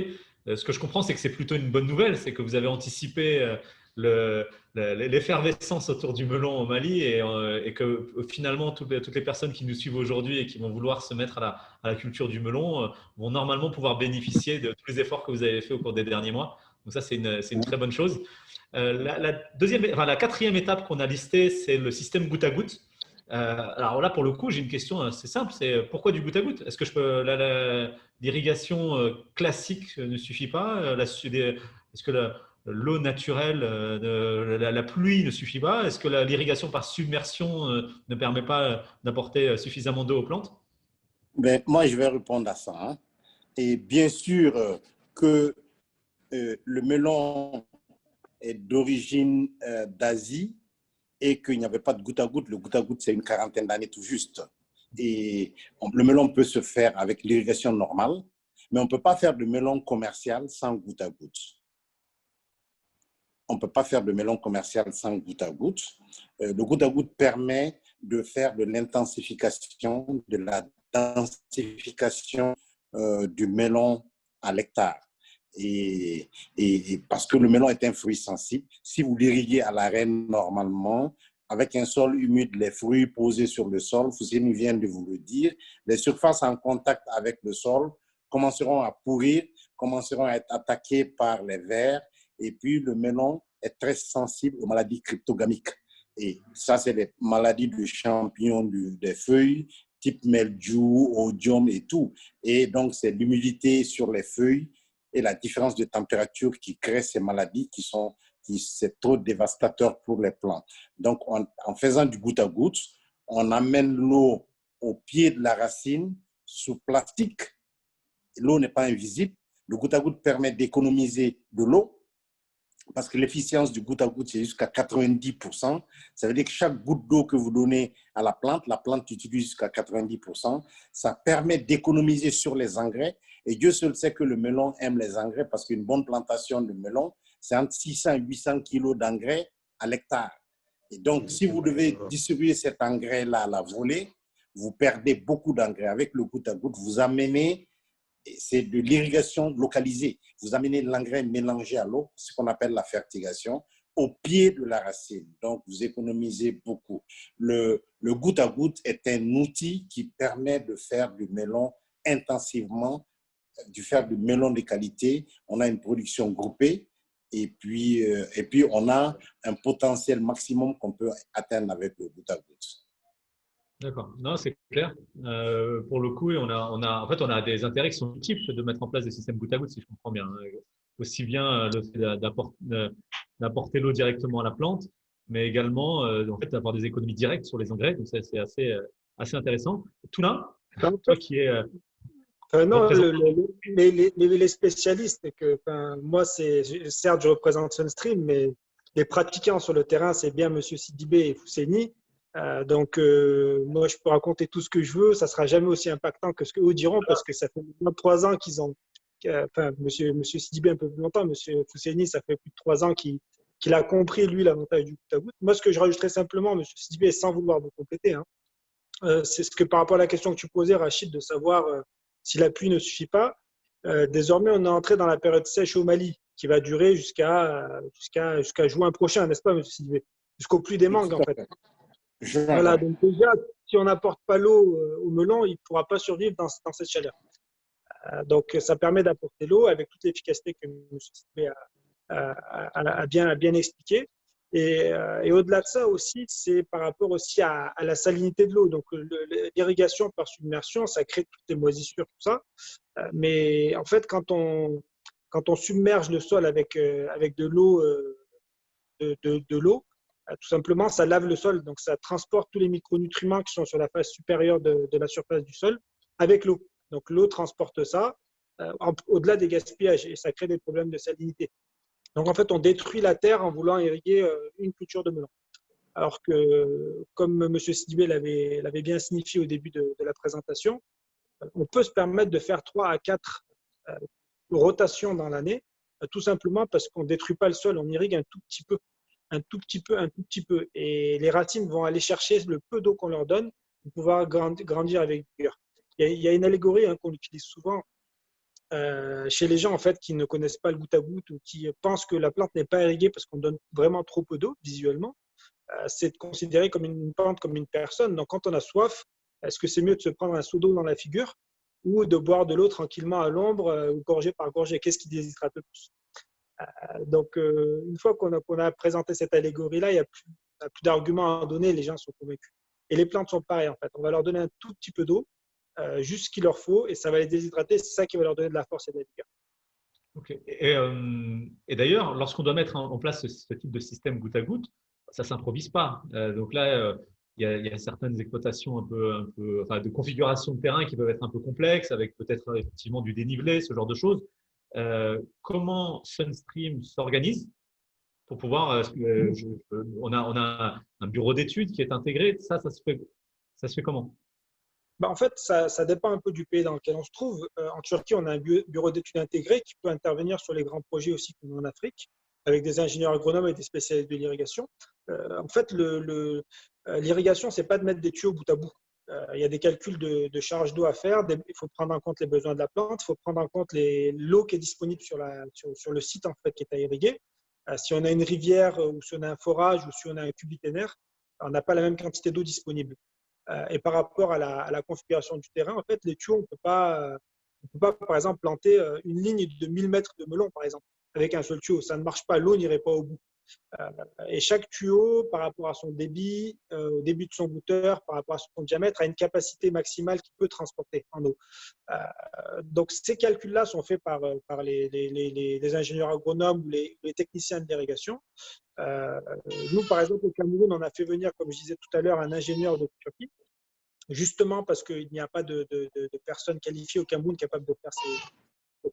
Ce que je comprends, c'est que c'est plutôt une bonne nouvelle, c'est que vous avez anticipé l'effervescence autour du melon au Mali et que finalement toutes les personnes qui nous suivent aujourd'hui et qui vont vouloir se mettre à la culture du melon vont normalement pouvoir bénéficier de tous les efforts que vous avez fait au cours des derniers mois. Donc ça, c'est une très bonne chose. La quatrième étape qu'on a listée, c'est le système goutte à goutte. Alors là, pour le coup, j'ai une question assez simple, c'est pourquoi du goutte à goutte? Est-ce que l'irrigation classique ne suffit pas? Est-ce que l'eau naturelle, la pluie ne suffit pas? Est-ce que l'irrigation par submersion ne permet pas d'apporter suffisamment d'eau aux plantes? Ben, moi, je vais répondre à ça. Hein. Et bien sûr que le melon est d'origine d'Asie et qu'il n'y avait pas de goutte à goutte. Le goutte à goutte, c'est une quarantaine d'années tout juste. Et le melon peut se faire avec l'irrigation normale, mais on ne peut pas faire de melon commercial sans goutte à goutte. On ne peut pas faire de melon commercial sans goutte à goutte. Le goutte à goutte permet de faire de l'intensification, de la densification du melon à l'hectare. Et parce que le melon est un fruit sensible, si vous l'irriguez à la reine normalement, avec un sol humide, les fruits posés sur le sol, Fousseini vient de vous le dire, les surfaces en contact avec le sol commenceront à pourrir, commenceront à être attaquées par les vers, et puis le melon est très sensible aux maladies cryptogamiques. Et ça, c'est les maladies de champignons des feuilles, type mildiou, odium et tout. Et donc, c'est l'humidité sur les feuilles et la différence de température qui crée ces maladies c'est trop dévastateur pour les plantes. Donc, en faisant du goutte à goutte, on amène l'eau au pied de la racine sous plastique. L'eau n'est pas invisible. Le goutte à goutte permet d'économiser de l'eau parce que l'efficience du goutte à goutte, c'est jusqu'à 90%. Ça veut dire que chaque goutte d'eau que vous donnez à la plante utilise jusqu'à 90%. Ça permet d'économiser sur les engrais. Et Dieu seul sait que le melon aime les engrais parce qu'une bonne plantation de melon, c'est entre 600 et 800 kilos d'engrais à l'hectare. Et donc, si vous devez distribuer cet engrais-là à la volée, vous perdez beaucoup d'engrais. Avec le goutte à goutte, vous amenez, c'est de l'irrigation localisée, vous amenez l'engrais mélangé à l'eau, ce qu'on appelle la fertigation, au pied de la racine. Donc, vous économisez beaucoup. Le goutte à goutte est un outil qui permet de faire du melon intensivement, de faire du melon de qualité. On a une production groupée et puis on a un potentiel maximum qu'on peut atteindre avec le goutte à goutte. D'accord. Non, c'est clair. Pour le coup, en fait, on a des intérêts qui sont multiples de mettre en place des systèmes goutte à goutte, si je comprends bien. Aussi bien le fait d'apporter l'eau directement à la plante, mais également en fait, d'avoir des économies directes sur les engrais. Donc, c'est assez intéressant. Toulin, toi qui es non, représentant. les spécialistes, moi, certes, je représente Sunstream, mais les pratiquants sur le terrain, c'est bien M. Sidibé et Fousseini. Moi, je peux raconter tout ce que je veux, ça ne sera jamais aussi impactant que ce qu'eux diront, parce que ça fait 23 ans qu'ils ont. Monsieur Sidibé un peu plus longtemps, M. Fousseini, ça fait plus de 3 ans qu'il a compris, lui, l'avantage du goutte à goutte. Moi, ce que je rajouterais simplement, M. Sidibé, sans vouloir vous compléter, hein, c'est ce que par rapport à la question que tu posais, Rachid, de savoir si la pluie ne suffit pas. Désormais, on est entré dans la période sèche au Mali, qui va durer jusqu'à juin prochain, n'est-ce pas, M. Sidibé? Jusqu'au pluie des mangues, en fait. Voilà, donc déjà, si on n'apporte pas l'eau au melon, il ne pourra pas survivre dans cette chaleur. Donc, ça permet d'apporter l'eau avec toute l'efficacité que M. Sidibé a bien expliqué. Et au-delà de ça aussi, c'est par rapport aussi à la salinité de l'eau. Donc, l'irrigation par submersion, ça crée toutes les moisissures, tout ça. Mais en fait, quand on submerge le sol avec de l'eau, de l'eau, tout simplement, ça lave le sol. Donc, ça transporte tous les micronutriments qui sont sur la face supérieure de la surface du sol avec l'eau. Donc, l'eau transporte ça au-delà des gaspillages et ça crée des problèmes de salinité. Donc, en fait, on détruit la terre en voulant irriguer une culture de melon. Alors que, comme M. Sidibé l'avait bien signifié au début de la présentation, on peut se permettre de faire 3 à 4 rotations dans l'année, tout simplement parce qu'on ne détruit pas le sol, on irrigue un tout petit peu, un tout petit peu, un tout petit peu. Et les racines vont aller chercher le peu d'eau qu'on leur donne pour pouvoir grandir avec vigueur. Il y a une allégorie qu'on utilise souvent chez les gens en fait, qui ne connaissent pas le goutte à goutte ou qui pensent que la plante n'est pas irriguée parce qu'on donne vraiment trop peu d'eau visuellement. C'est de considérer comme une plante comme une personne. Donc, quand on a soif, est-ce que c'est mieux de se prendre un seau d'eau dans la figure ou de boire de l'eau tranquillement à l'ombre ou gorgée par gorgée? Qu'est-ce qui déshydrate le plus? Donc, une fois qu'on a présenté cette allégorie-là, il n'y a plus d'arguments à donner, les gens sont convaincus. Et les plantes sont pareilles, en fait. On va leur donner un tout petit peu d'eau, juste ce qu'il leur faut, et ça va les déshydrater. C'est ça qui va leur donner de la force et de la vigueur. Okay. Et d'ailleurs, lorsqu'on doit mettre en place ce type de système goutte à goutte, ça ne s'improvise pas. Donc là, il y a certaines exploitations enfin, de configuration de terrain qui peuvent être un peu complexes, avec peut-être effectivement du dénivelé, ce genre de choses. Comment Sunstream s'organise pour pouvoir… on a un bureau d'études qui est intégré. Ça se fait comment? En fait, ça dépend un peu du pays dans lequel on se trouve. En Turquie, on a un bureau d'études intégré qui peut intervenir sur les grands projets aussi comme en Afrique, avec des ingénieurs agronomes et des spécialistes de l'irrigation. En fait, l'irrigation, ce n'est pas de mettre des tuyaux bout à bout. Il y a des calculs de charge d'eau à faire. Il faut prendre en compte les besoins de la plante. Il faut prendre en compte l'eau qui est disponible sur le site en fait, qui est à irriguer. Si on a une rivière ou si on a un forage ou si on a un cubiténaire, on n'a pas la même quantité d'eau disponible. Et par rapport à la configuration du terrain, en fait, les tuyaux, on ne peut pas, par exemple, planter une ligne de 1000 mètres de melon, par exemple, avec un seul tuyau. Ça ne marche pas, l'eau n'irait pas au bout. Et chaque tuyau, par rapport à son débit, au début de son goutteur, par rapport à son diamètre, a une capacité maximale qu'il peut transporter en eau. Donc, ces calculs-là sont faits par les ingénieurs agronomes ou les techniciens de l'irrigation. Nous, par exemple, au Cameroun, on a fait venir, comme je disais tout à l'heure, un ingénieur de Turquie, justement parce qu'il n'y a pas de personnes qualifiées au Cameroun capables de faire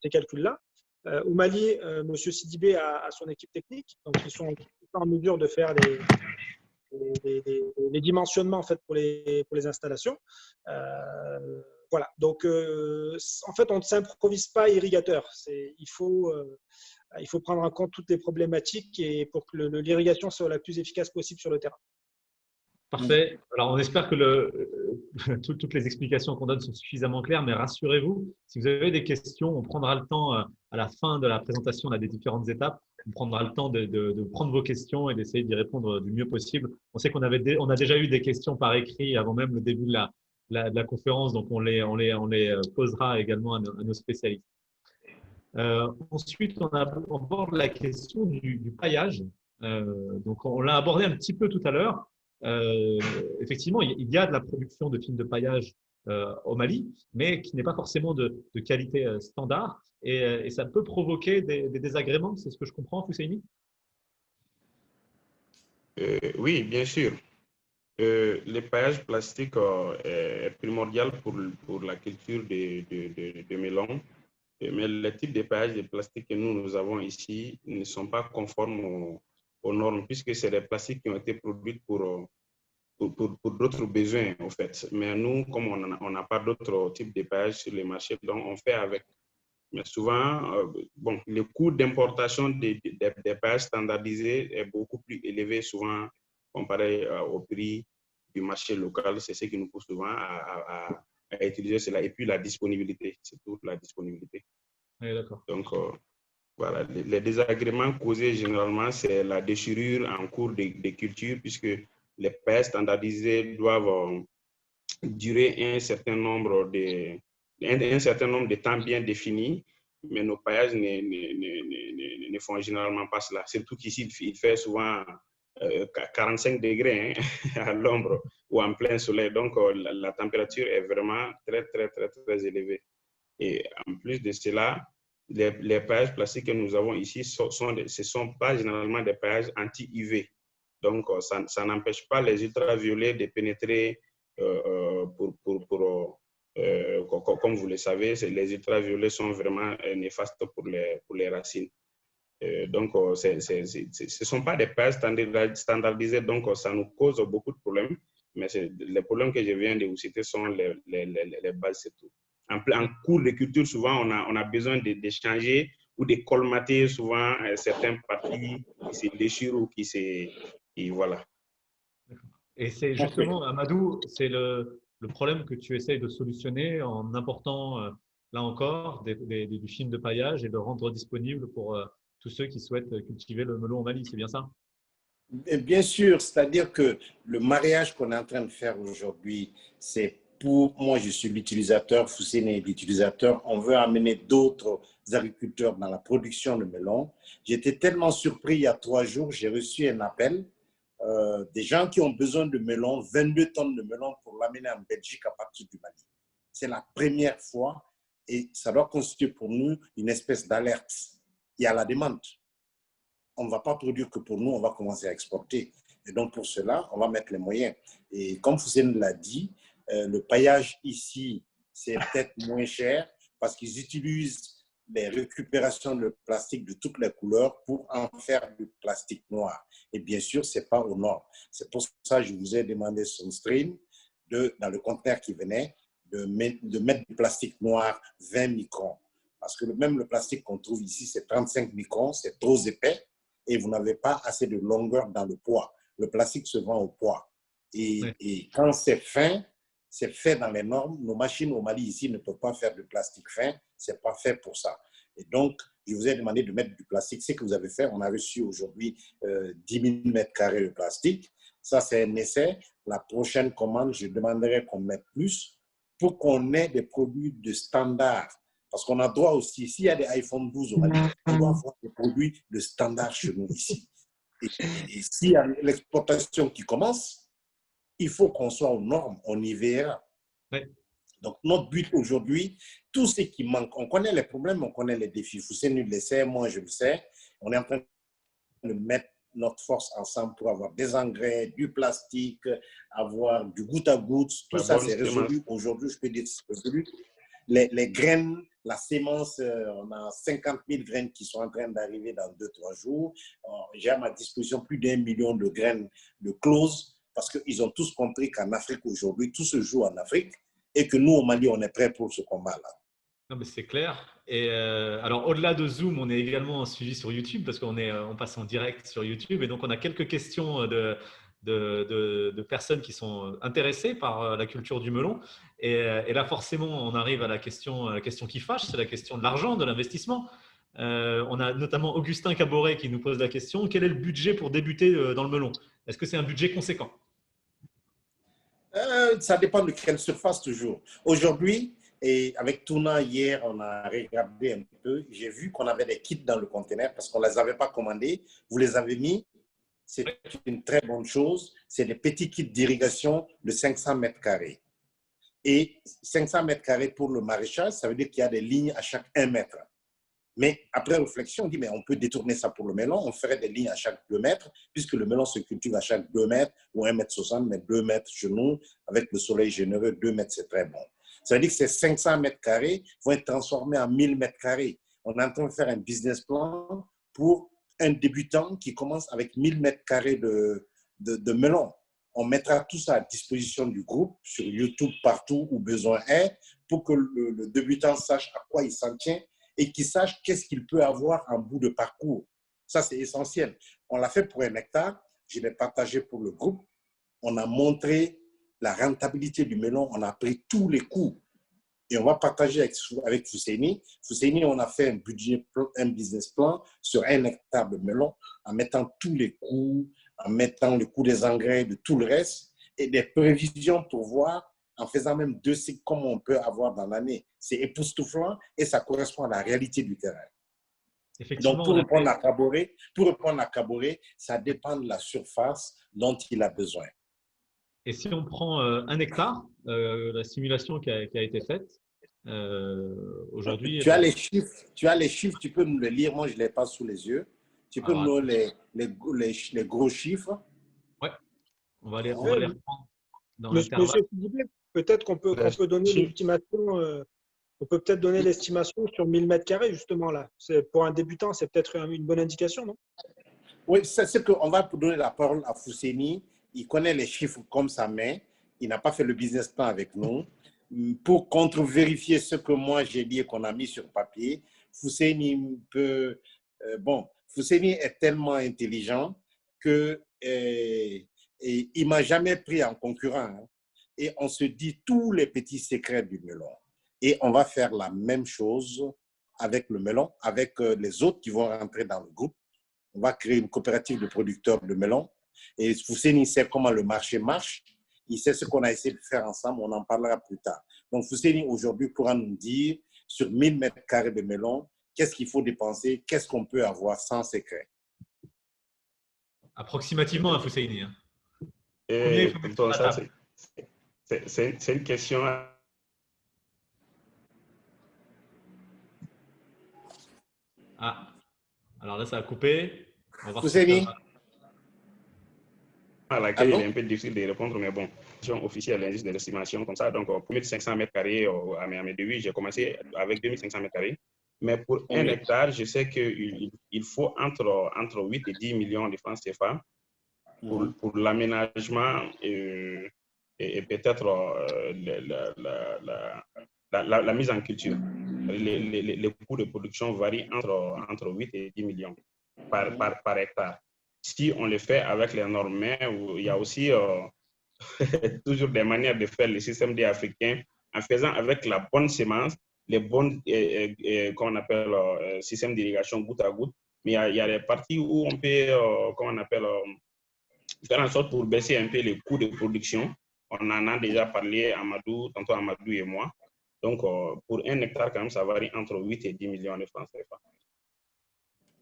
ces calculs-là. Au Mali, M. Sidibé a son équipe technique, donc ils sont en mesure de faire les dimensionnements en fait, pour les installations. voilà. Donc, en fait, on ne s'improvise pas irrigateur. Il faut prendre en compte toutes les problématiques et pour que l'irrigation soit la plus efficace possible sur le terrain. Parfait. Alors, on espère que toutes les explications qu'on donne sont suffisamment claires, mais rassurez-vous, si vous avez des questions, on prendra le temps à la fin de la présentation des différentes étapes, on prendra le temps de prendre vos questions et d'essayer d'y répondre du mieux possible. On sait qu'on a déjà eu des questions par écrit avant même le début de la conférence, donc on les posera également à nos spécialistes. Ensuite, on aborde la question du paillage. Donc, on l'a abordé un petit peu tout à l'heure. Effectivement, il y a de la production de films de paillage au Mali, mais qui n'est pas forcément de qualité standard. Et ça peut provoquer des désagréments, c'est ce que je comprends, Fousseini? Oui, bien sûr. Le paillage plastique est primordial pour la culture de melons. Mais les types de paillage de plastique que nous avons ici ne sont pas conformes aux normes, puisque c'est des plastiques qui ont été produits pour d'autres besoins, en fait. Mais nous, comme on n'a pas d'autres types de paillage sur le marché, donc on fait avec. Mais souvent, bon, le coût d'importation des paillages standardisés est beaucoup plus élevé, souvent comparé au prix du marché local. C'est ce qui nous pousse souvent à utiliser cela. Et puis la disponibilité, c'est toute la disponibilité. Oui, d'accord. Donc, voilà, les désagréments causés généralement, c'est la déchirure en cours de culture, puisque les paillages standardisés doivent durer un certain nombre de temps bien défini, mais nos paillages ne font généralement pas cela. Surtout qu'ici, il fait souvent 45 degrés hein, à l'ombre ou en plein soleil. Donc, la température est vraiment très, très, très, très élevée. Et en plus de cela, les paillages plastiques que nous avons ici, ce ne sont pas généralement des paillages anti-UV. Donc, ça n'empêche pas les ultraviolets de pénétrer comme vous le savez, les ultraviolets sont vraiment néfastes pour les racines. Donc, ce ne sont pas des paillages standardisés, donc ça nous cause beaucoup de problèmes. Mais les problèmes que je viens de vous citer sont les bases, c'est tout. En cours de culture, souvent, on a besoin d'échanger ou de colmater souvent certaines parties qui se déchirent ou voilà. Et c'est justement, Amadou, c'est le problème que tu essayes de solutionner en important, là encore, du film de paillage et de rendre disponible pour tous ceux qui souhaitent cultiver le melon au Mali. C'est bien ça? Bien sûr, c'est-à-dire que le mariage qu'on est en train de faire aujourd'hui, c'est pour moi, je suis l'utilisateur, Foussine est l'utilisateur. On veut amener d'autres agriculteurs dans la production de melon. J'étais tellement surpris il y a 3 jours, j'ai reçu un appel des gens qui ont besoin de melon, 22 tonnes de melon pour l'amener en Belgique à partir du Mali. C'est la première fois et ça doit constituer pour nous une espèce d'alerte. Il y a la demande. On ne va pas produire que pour nous, on va commencer à exporter. Et donc, pour cela, on va mettre les moyens. Et comme Foussine l'a dit, le paillage ici, c'est peut-être moins cher parce qu'ils utilisent les récupérations de plastique de toutes les couleurs pour en faire du plastique noir. Et bien sûr, ce n'est pas aux normes. C'est pour ça que je vous ai demandé sur stream, dans le conteneur qui venait, de mettre du plastique noir 20 microns. Parce que même le plastique qu'on trouve ici, c'est 35 microns, c'est trop épais et vous n'avez pas assez de longueur dans le poids. Le plastique se vend au poids. Et quand c'est fin, c'est fait dans les normes. Nos machines au Mali ici ne peuvent pas faire de plastique fin. Ce n'est pas fait pour ça. Et donc, je vous ai demandé de mettre du plastique. Ce que vous avez fait, on a reçu aujourd'hui 10 000 mètres carrés de plastique. Ça, c'est un essai. La prochaine commande, je demanderai qu'on mette plus pour qu'on ait des produits de standard. Parce qu'on a droit aussi, s'il y a des iPhone 12 au Mali, on doit avoir des produits de standard chez nous ici. Et s'il y a l'exportation qui commence, il faut qu'on soit aux normes, on y verra. Oui. Donc, notre but aujourd'hui, tout ce qui manque, on connaît les problèmes, on connaît les défis. Foussine le sait, moi je le sais. On est en train de mettre notre force ensemble pour avoir des engrais, du plastique, avoir du goutte à goutte. Tout ça, c'est résolu. Aujourd'hui, je peux dire que c'est résolu. Les graines, la sémence, on a 50 000 graines qui sont en train d'arriver dans 2-3 jours. J'ai à ma disposition plus d'1 million de graines de close parce qu'ils ont tous compris qu'en Afrique aujourd'hui, tout se joue en Afrique. et que nous, au Mali, on est prêts pour ce combat-là. Non, mais c'est clair. Et alors, au-delà de Zoom, on est également suivi sur YouTube parce on passe en direct sur YouTube. Et donc, on a quelques questions de personnes qui sont intéressées par la culture du melon. Et là, forcément, on arrive à la question qui fâche, c'est la question de l'argent, de l'investissement. On a notamment Augustin Caboret qui nous pose la question, quel est le budget pour débuter dans le melon? Est-ce que c'est un budget conséquent? Ça dépend de quelle surface toujours. Aujourd'hui, et avec Touna hier, on a regardé un peu. J'ai vu qu'on avait des kits dans le conteneur parce qu'on ne les avait pas commandés. Vous les avez mis. C'est une très bonne chose. C'est des petits kits d'irrigation de 500 mètres carrés. Et 500 mètres carrés pour le maraîchage, ça veut dire qu'il y a des lignes à chaque 1 mètre. Mais après réflexion, on dit, mais on peut détourner ça pour le melon. On ferait des lignes à chaque 2 mètres, puisque le melon se cultive à chaque 2 mètres ou 1,60 m, mais 2 mètres chez nous, avec le soleil généreux, 2 mètres, c'est très bon. Ça veut dire que ces 500 mètres carrés vont être transformés en 1000 mètres carrés. On est en train de faire un business plan pour un débutant qui commence avec 1000 mètres carrés de melon. On mettra tout ça à disposition du groupe sur YouTube, partout où besoin est, pour que le débutant sache à quoi il s'en tient et qu'il sache qu'est-ce qu'il peut avoir en bout de parcours. Ça, c'est essentiel. On l'a fait pour 1 hectare, je l'ai partagé pour le groupe. On a montré la rentabilité du melon, on a pris tous les coûts. Et on va partager avec Fousseini. Fousseini, on a fait un business plan sur 1 hectare de melon en mettant tous les coûts, en mettant le coût des engrais, de tout le reste, et des prévisions pour voir, en faisant même 2 cycles comme on peut avoir dans l'année. C'est époustouflant et ça correspond à la réalité du terrain. Donc, pour répondre à Caboret, ça dépend de la surface dont il a besoin. Et si on prend 1 hectare, la simulation qui a été faite aujourd'hui… Tu as les chiffres, tu peux nous les lire. Moi, je ne l'ai pas sous les yeux. Tu peux nous les gros chiffres. Ouais, on va les reprendre dans l'intervalle. Monsieur Philippe, peut-être qu'on peut donner l'estimation. On peut peut-être donner l'estimation sur 1000 mètres carrés, justement, là. Pour un débutant, c'est peut-être une bonne indication, non? Oui, c'est qu'on va donner la parole à Fousseini. Il connaît les chiffres comme sa main. Il n'a pas fait le business plan avec nous. Pour contre-vérifier ce que moi j'ai dit et qu'on a mis sur papier, Fousseini Fousseini est tellement intelligent que il ne m'a jamais pris en concurrent. Hein. Et on se dit tous les petits secrets du melon. Et on va faire la même chose avec le melon, avec les autres qui vont rentrer dans le groupe. On va créer une coopérative de producteurs de melon. Et Fousseini sait comment le marché marche. Il sait ce qu'on a essayé de faire ensemble. On en parlera plus tard. Donc, Fousseini, aujourd'hui, pourra nous dire sur 1000 mètres carrés de melon, qu'est-ce qu'il faut dépenser, qu'est-ce qu'on peut avoir sans secret. Approximativement, hein, Fousseini. Hein. C'est une question… Ah, alors là, ça a coupé. Fousseini, à laquelle il est un peu difficile de répondre, mais bon, officielle, l'indice de l'estimation comme ça. Donc, pour 1500 mètres carrés à mes débuts, j'ai commencé avec 2500 mètres carrés. Mais pour 1 hectare, je sais qu'il faut entre 8 et 10 millions de francs CFA pour l'aménagement et peut-être la mise en culture. Les coûts de production varient entre 8 et 10 millions par hectare. Si on le fait avec les normes, il y a aussi toujours des manières de faire le système D africain en faisant avec la bonne semence, les bonnes, qu'on appelle système d'irrigation goutte à goutte. Mais il y a des parties où on peut, faire en sorte pour baisser un peu les coûts de production. On en a déjà parlé, tantôt Amadou et moi. Donc, pour 1 hectare, quand même, ça varie entre 8 et 10 millions de francs CFA.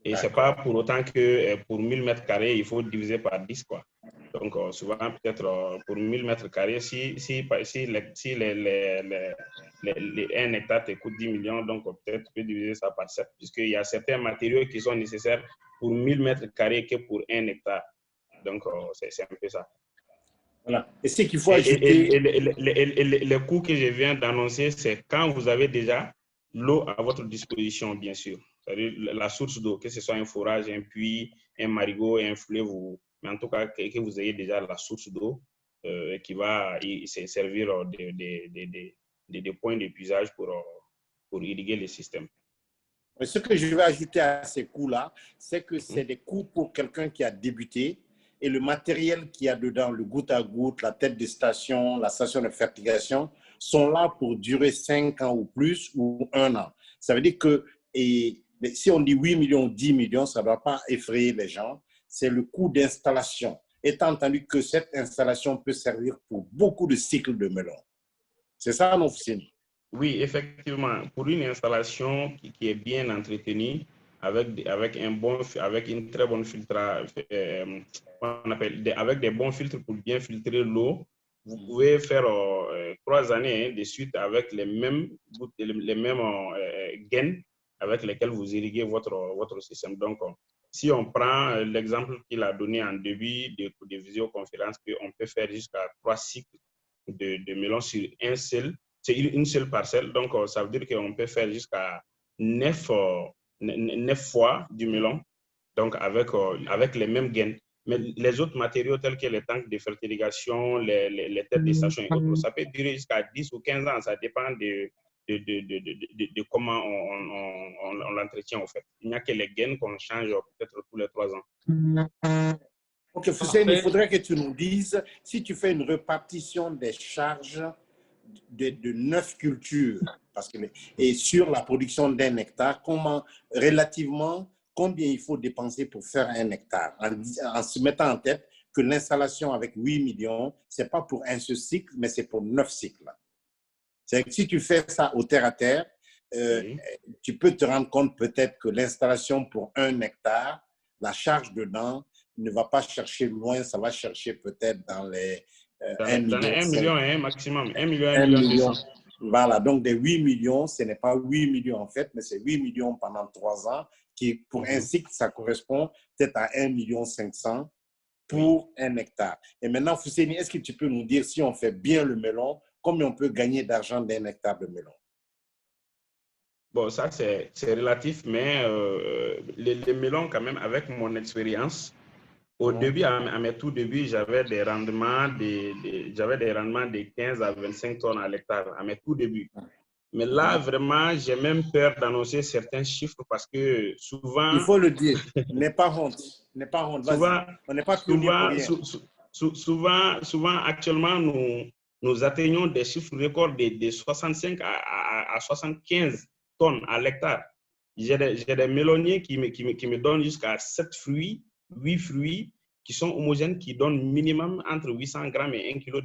Et ce n'est pas pour autant que pour 1000 mètres carrés, il faut diviser par 10, quoi. Donc, souvent, peut-être pour 1000 mètres carrés, si 1 hectare te coûte 10 millions, donc peut-être tu peux diviser ça par 7, puisqu'il y a certains matériaux qui sont nécessaires pour 1000 mètres carrés que pour 1 hectare. Donc, c'est un peu ça. Voilà. Et ce qu'il faut ajouter… les coûts que je viens d'annoncer, c'est quand vous avez déjà l'eau à votre disposition, bien sûr. C'est-à-dire la source d'eau, que ce soit un forage, un puits, un marigot, un fleuve, mais en tout cas que vous ayez déjà la source d'eau. qui va servir des points d'épuisage pour irriguer le système. Mais ce que je vais ajouter à ces coûts-là, c'est que c'est des coûts pour quelqu'un qui a débuté et le matériel qu'il y a dedans, le goutte à goutte, la tête de station, la station de fertilisation, sont là pour durer 5 ans ou plus ou 1 an. Ça veut dire que si on dit 8 millions, 10 millions, ça ne doit pas effrayer les gens. C'est le coût d'installation. Étant entendu que cette installation peut servir pour beaucoup de cycles de melon. C'est ça, non, Fousseni? Oui, effectivement. Pour une installation qui est bien entretenue, avec une très bonne filtration, avec des bons filtres pour bien filtrer l'eau, vous pouvez faire 3 années de suite avec les mêmes gaines avec lesquels vous irriguez votre système. Donc, si on prend l'exemple qu'il a donné en début de visioconférence, qu'on peut faire jusqu'à 3 cycles de melon sur c'est une seule parcelle. Donc, ça veut dire qu'on peut faire jusqu'à 9 fois du melon, donc avec les mêmes gaines. Mais les autres matériaux tels que les tanks de fertilisation, les têtes de station et autres, ça peut durer jusqu'à 10 ou 15 ans. Ça dépend de comment on l'entretient, en fait. Il n'y a que les gaines qu'on change peut-être tous les 3 ans. Ok, Fousseni, il faudrait que tu nous dises si tu fais une répartition des charges de 9 cultures et sur la production d'1 hectare, relativement, combien il faut dépenser pour faire 1 hectare, en se mettant en tête que l'installation avec 8 millions, ce n'est pas pour un seul cycle, mais c'est pour 9 cycles. C'est que si tu fais ça au terre à terre, tu peux te rendre compte peut-être que l'installation pour 1 hectare, la charge dedans ne va pas chercher loin, ça va chercher peut-être dans les 1 million et maximum, 1 million, 1 million 200. Voilà, donc des 8 millions, ce n'est pas 8 millions en fait, mais c'est 8 millions pendant 3 ans, qui pour un cycle, ça correspond peut-être à 1 million 500 pour 1 hectare. Et maintenant, Fousseni, est-ce que tu peux nous dire si on fait bien le melon, combien on peut gagner d'argent d'1 hectare de melon? Bon, ça c'est relatif, mais les melons quand même, avec mon expérience, au début, à mes tout débuts, j'avais des rendements de 15 à 25 tonnes à l'hectare, à mes tout débuts. Mais là, vraiment, j'ai même peur d'annoncer certains chiffres parce que souvent... Il faut le dire, n'aie pas honte. N'aie pas honte, souvent, on n'est pas pionnier pour rien. Souvent, actuellement, nous atteignons des chiffres records de 65 à 75 tonnes à l'hectare. J'ai des meloniers qui me donnent jusqu'à 7 fruits, 8 fruits qui sont homogènes, qui donnent minimum entre 800 grammes et 1,2 kg.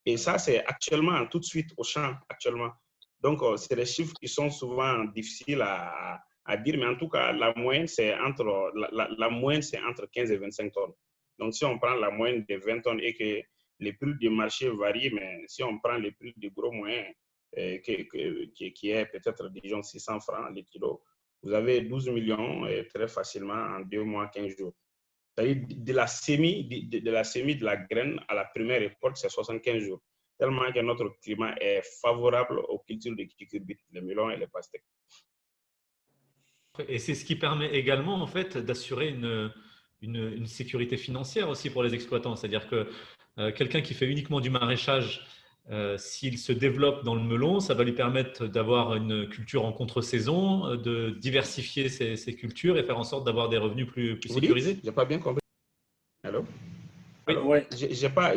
Et ça, c'est actuellement, tout de suite, au champ, actuellement. Donc, c'est des chiffres qui sont souvent difficiles à dire, mais en tout cas, la moyenne, c'est entre 15 et 25 tonnes. Donc, si on prend la moyenne de 20 tonnes et que les prix du marché varient, mais si on prend les prix du gros moyen, qui est peut-être, disons, 600 francs le kilo, vous avez 12 millions très facilement en 2 mois, 15 jours. C'est-à-dire de la sémie de la graine à la première récolte, c'est 75 jours. Tellement que notre climat est favorable aux cultures de cucurbite, les melons et les pastèques. Et c'est ce qui permet également en fait d'assurer une sécurité financière aussi pour les exploitants. C'est-à-dire que quelqu'un qui fait uniquement du maraîchage, s'il se développe dans le melon, ça va lui permettre d'avoir une culture en contre-saison, de diversifier ses cultures et faire en sorte d'avoir des revenus plus sécurisés. Je n'ai pas bien compris. Allô? Oui. J'ai pas.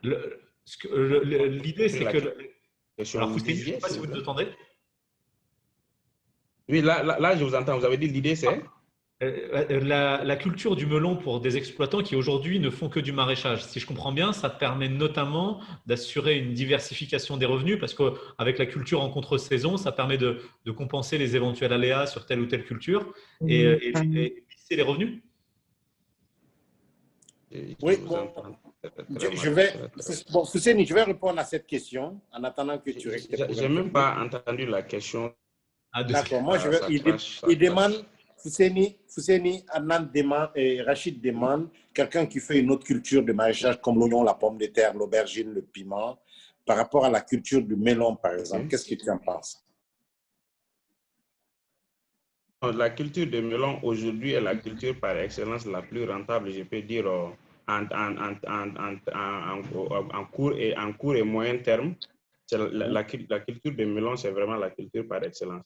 L'idée, c'est que... Alors, Fousseni, je ne sais pas si vous nous entendez. Oui, là, je vous entends. Vous avez dit l'idée, c'est... La culture du melon pour des exploitants qui aujourd'hui ne font que du maraîchage. Si je comprends bien, ça permet notamment d'assurer une diversification des revenus parce qu'avec la culture en contre-saison, ça permet de compenser les éventuels aléas sur telle ou telle culture et lisser les revenus. Oui, Fousseni, je vais répondre à cette question en attendant que tu restes. Je n'ai même pas entendu la question. D'accord, moi il demande, Fousseni, Anand demande, et Rachid demande, quelqu'un qui fait une autre culture de maraîchage comme l'oignon, la pomme de terre, l'aubergine, le piment, par rapport à la culture du melon, par exemple. Qu'est-ce que tu en penses? La culture de melon aujourd'hui est la culture par excellence la plus rentable, je peux dire, en court et moyen terme, la culture de melon, c'est vraiment la culture par excellence.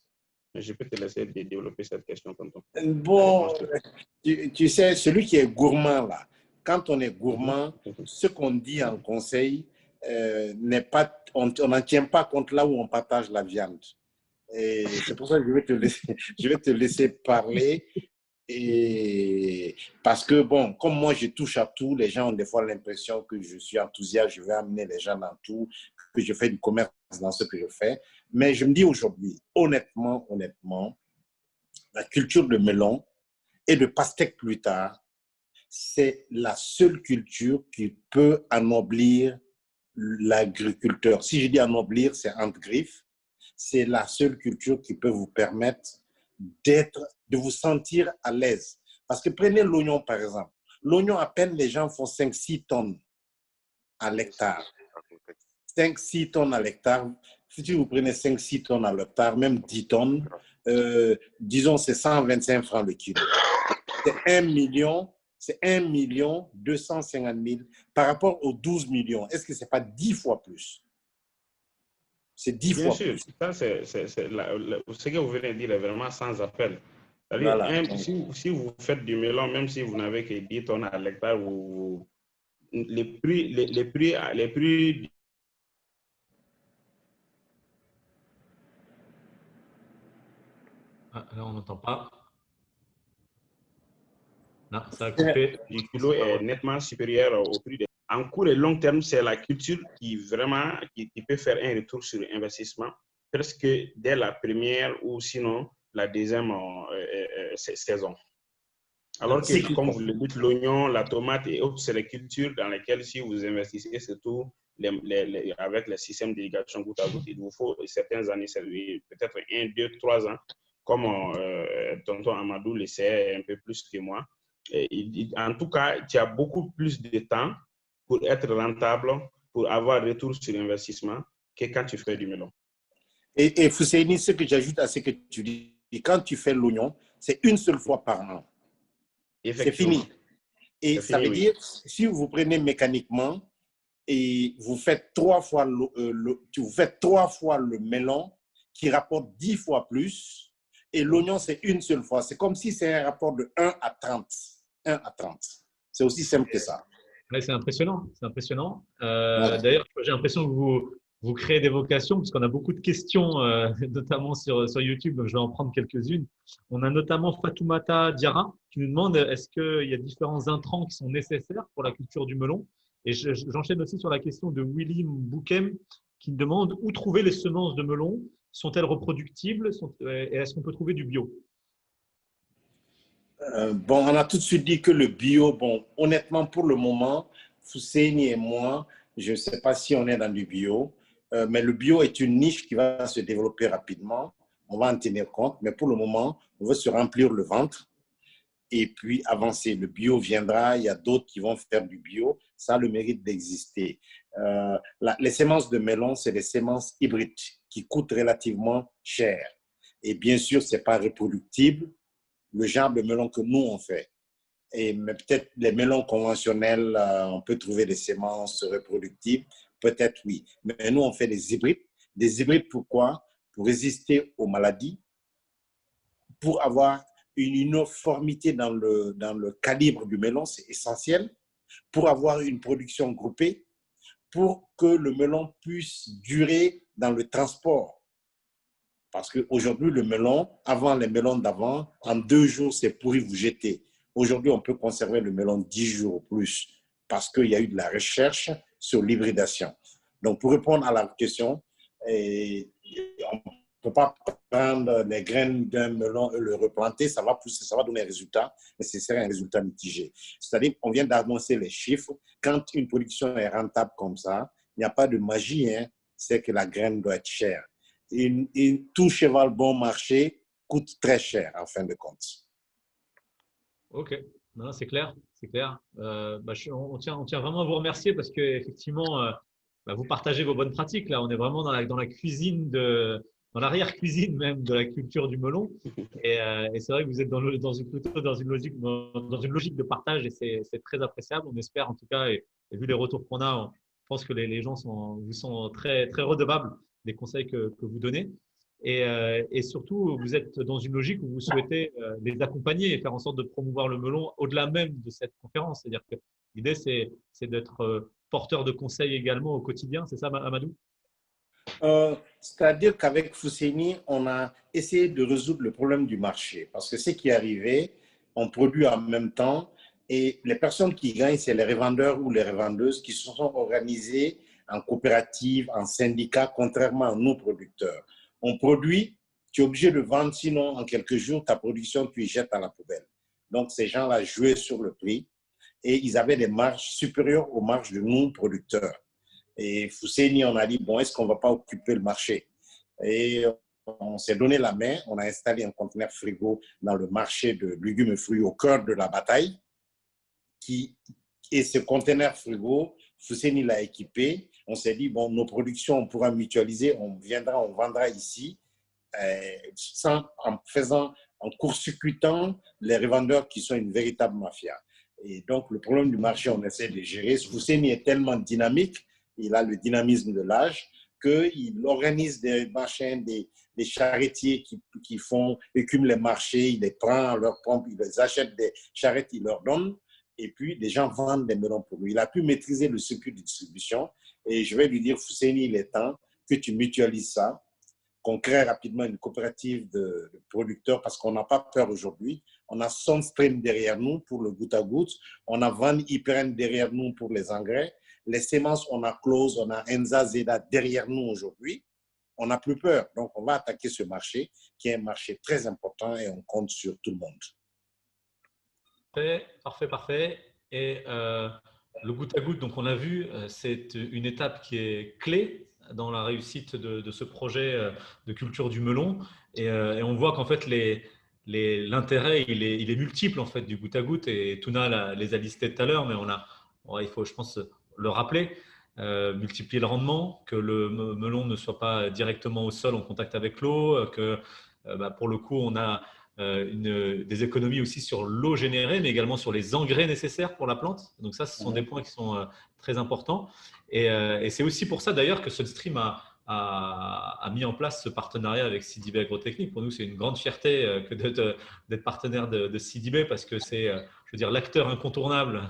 Mais je peux te laisser développer cette question, tonton. Bon, tu sais, celui qui est gourmand, là, quand on est gourmand, ce qu'on dit en conseil n'est pas, on n'en tient pas compte là où on partage la viande. Et c'est pour ça que je vais te laisser parler. Et parce que, bon, comme moi, je touche à tout, les gens ont des fois l'impression que je suis enthousiaste, je vais amener les gens dans tout, que je fais du commerce dans ce que je fais. Mais je me dis aujourd'hui, honnêtement, la culture de melon et de pastèque plus tard, c'est la seule culture qui peut ennoblir l'agriculteur. Si je dis ennoblir, c'est entre griffes. C'est la seule culture qui peut vous permettre de vous sentir à l'aise. Parce que prenez l'oignon, par exemple. L'oignon, à peine les gens font 5-6 tonnes à l'hectare. 5-6 tonnes à l'hectare. Si vous prenez 5-6 tonnes à l'hectare, même 10 tonnes, disons c'est 125 francs le kilo. C'est 1 250 000 par rapport aux 12 millions. Est-ce que ce n'est pas 10 fois plus? C'est 10 fois sûr, plus. Ça, ce que vous venez de dire est vraiment sans appel. Voilà. Si vous faites du melon, même si vous n'avez que 10 tonnes à l'hectare, les prix. Ah, là, on n'entend pas. Non, ça a coupé. Du kilo est nettement supérieur au prix. En court et long terme, c'est la culture qui vraiment qui peut faire un retour sur investissement presque dès la première ou sinon la deuxième saison. Alors que, comme vous le dites, l'oignon, la tomate et autres, c'est les cultures dans lesquelles si vous investissez, surtout avec le système d'irrigation goutte à goutte, il vous faut certaines années, peut-être 1, 2, 3 ans, comme tonton Amadou le sait un peu plus que moi. En tout cas, tu as beaucoup plus de temps pour être rentable, pour avoir retour sur investissement que quand tu fais du melon. Et Fousseini, ce que j'ajoute à ce que tu dis, quand tu fais l'oignon, c'est une seule fois par an. C'est fini. Et ça veut dire, si vous prenez mécaniquement et vous faites 3 fois le melon qui rapporte 10 fois plus, et l'oignon, c'est une seule fois. C'est comme si c'est un rapport de 1 à 30. 1 à 30. C'est aussi simple que ça. Ouais, c'est impressionnant. C'est impressionnant. Voilà. D'ailleurs, j'ai l'impression que vous créez des vocations, parce qu'on a beaucoup de questions, notamment sur YouTube, donc je vais en prendre quelques-unes. On a notamment Fatoumata Diarra qui nous demande est-ce qu'il y a différents intrants qui sont nécessaires pour la culture du melon? Et j'enchaîne aussi sur la question de Willy Boukem qui demande où trouver les semences de melon? Sont-elles reproductibles? Et est-ce qu'on peut trouver du bio? Bon, on a tout de suite dit que le bio, bon, honnêtement, pour le moment, Fousseini et moi, je ne sais pas si on est dans du bio, mais le bio est une niche qui va se développer rapidement. On va en tenir compte, mais pour le moment, on veut se remplir le ventre et puis avancer. Le bio viendra, il y a d'autres qui vont faire du bio. Ça a le mérite d'exister. Les semences de melon, c'est des semences hybrides qui coûtent relativement cher. Et bien sûr, ce n'est pas reproductible, le genre de melon que nous, on fait. Mais peut-être les melons conventionnels, on peut trouver des semences reproductibles, peut-être oui. Mais nous, on fait des hybrides. Des hybrides, pourquoi? Pour résister aux maladies, pour avoir une uniformité dans le calibre du melon, c'est essentiel, pour avoir une production groupée, pour que le melon puisse durer dans le transport. Parce qu'aujourd'hui, le melon, avant les melons d'avant, en 2 jours, c'est pourri, vous jetez. Aujourd'hui, on peut conserver le melon 10 jours ou plus parce qu'il y a eu de la recherche sur l'hybridation. Donc, pour répondre à la question, on ne peut pas prendre les graines d'un melon et le replanter, ça va pousser, ça va donner un résultat, mais ce serait un résultat mitigé. C'est-à-dire qu'on vient d'annoncer les chiffres. Quand une production est rentable comme ça, il n'y a pas de magie, hein, c'est que la graine doit être chère. Tout cheval bon marché coûte très cher en fin de compte. Ok, non, c'est clair, c'est clair. On tient vraiment à vous remercier parce que effectivement, vous partagez vos bonnes pratiques. Là, on est vraiment dans la cuisine dans l'arrière-cuisine même de la culture du melon. Et c'est vrai que vous êtes plutôt dans une logique de partage et c'est très appréciable. On espère en tout cas, et vu les retours qu'on a, je pense que les gens vous sont très, très redevables des conseils que vous donnez. Et surtout, vous êtes dans une logique où vous souhaitez les accompagner et faire en sorte de promouvoir le melon au-delà même de cette conférence. C'est-à-dire que l'idée, c'est d'être porteur de conseils également au quotidien. C'est ça, Amadou? C'est-à-dire qu'avec Fousseni, on a essayé de résoudre le problème du marché. Parce que ce qui est arrivé, on produit en même temps et les personnes qui gagnent, c'est les revendeurs ou les revendeuses qui se sont organisés en coopérative, en syndicat, contrairement à nos producteurs. On produit, tu es obligé de vendre, sinon en quelques jours, ta production, tu y jettes à la poubelle. Donc ces gens-là jouaient sur le prix et ils avaient des marges supérieures aux marges de nous, producteurs. Et Fousseni, on a dit, bon, est-ce qu'on ne va pas occuper le marché? Et on s'est donné la main, on a installé un conteneur frigo dans le marché de légumes et fruits au cœur de la bataille. Et ce conteneur frigo, Fousseni l'a équipé. On s'est dit, bon, nos productions, on pourra mutualiser, on vendra ici, en court-circuitant les revendeurs qui sont une véritable mafia. Et donc, le problème du marché, on essaie de gérer. Fousseni est tellement dynamique, il a le dynamisme de l'âge, qu'il organise des machins, des charretiers qui écument les marchés, il les prend à leur pompe, il les achète des charrettes, il leur donne, et puis les gens vendent des melons pour lui. Il a pu maîtriser le circuit de distribution, et je vais lui dire, Fousseni, il est temps que tu mutualises ça, qu'on crée rapidement une coopérative de producteurs, parce qu'on n'a pas peur aujourd'hui. On a Sunstream derrière nous pour le goutte à goutte, on a Van Hyperen derrière nous pour les engrais. Les semences, on a Close, on a Enza Zeda derrière nous aujourd'hui. On n'a plus peur. Donc, on va attaquer ce marché qui est un marché très important et on compte sur tout le monde. Parfait, parfait. Et le goutte à goutte, donc on a vu, c'est une étape qui est clé dans la réussite de ce projet de culture du melon. Et on voit qu'en fait, l'intérêt, il est multiple en fait du goutte à goutte. Et Tuna les a listés tout à l'heure, mais il faut, je pense, le rappeler. Multiplier le rendement, que le melon ne soit pas directement au sol en contact avec l'eau, que pour le coup, on a des économies aussi sur l'eau générée, mais également sur les engrais nécessaires pour la plante. Donc ça, ce sont des points qui sont très importants. Et c'est aussi pour ça d'ailleurs que Sunstream a mis en place ce partenariat avec CDB Agrotechnique. Pour nous, c'est une grande fierté que d'être partenaire de CDB parce que c'est, je veux dire, l'acteur incontournable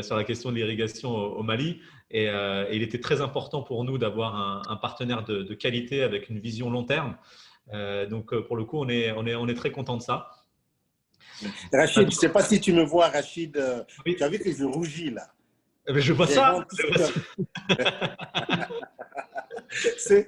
sur la question de l'irrigation au Mali. Et il était très important pour nous d'avoir un partenaire de qualité avec une vision long terme. Donc, pour le coup, on est très content de ça. Rachid, je ne sais pas si tu me vois, Rachid. Oui. Tu as vu que je rougis là. Mais je vois ça. Ce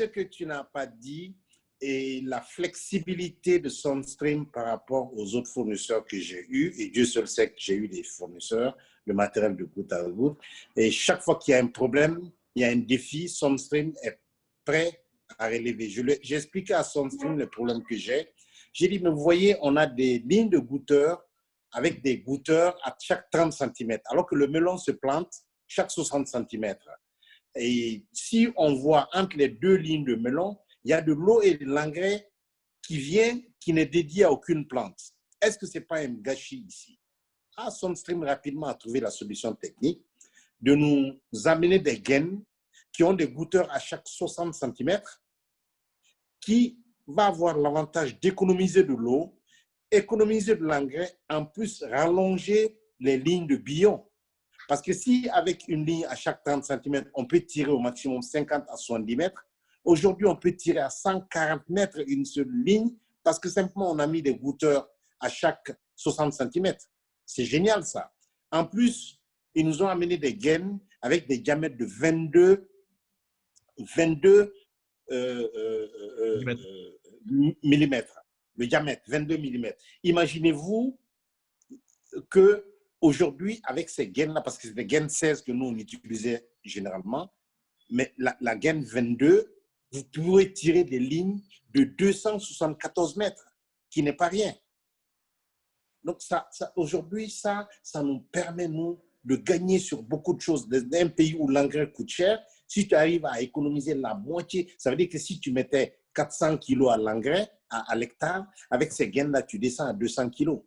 que tu n'as pas dit et la flexibilité de Sunstream par rapport aux autres fournisseurs que j'ai eus, et Dieu seul sait que j'ai eu des fournisseurs de matériel de goutte à goutte, et chaque fois qu'il y a un problème, il y a un défi, Sunstream est prêt à relever. J'ai expliqué à Sunstream le problème que j'ai. J'ai dit, mais vous voyez, on a des lignes de goutteurs avec des goutteurs à chaque 30 cm, alors que le melon se plante chaque 60 cm. Et si on voit entre les deux lignes de melon, il y a de l'eau et de l'engrais qui vient, qui n'est dédié à aucune plante. Est-ce que ce n'est pas un gâchis ici? Sunstream rapidement a trouvé la solution technique de nous amener des gaines qui ont des goutteurs à chaque 60 cm, qui va avoir l'avantage d'économiser de l'eau, économiser de l'engrais, en plus rallonger les lignes de billon. Parce que si avec une ligne à chaque 30 cm, on peut tirer au maximum 50 à 70 mètres, aujourd'hui on peut tirer à 140 mètres une seule ligne parce que simplement on a mis des goutteurs à chaque 60 cm. C'est génial ça. En plus, ils nous ont amené des gaines avec des diamètres de 22 millimètres. Le diamètre, 22 millimètres. Imaginez-vous qu'aujourd'hui, avec ces gaines-là, parce que c'est des gaines 16 que nous on utilisait généralement, mais la gaine 22, vous pouvez tirer des lignes de 274 mètres, qui n'est pas rien. Donc aujourd'hui, ça nous permet, nous, de gagner sur beaucoup de choses. D'un pays où l'engrais coûte cher, Si tu arrives à économiser la moitié, ça veut dire que si tu mettais 400 kilos à l'engrais, à l'hectare, avec ces gains-là, tu descends à 200 kilos.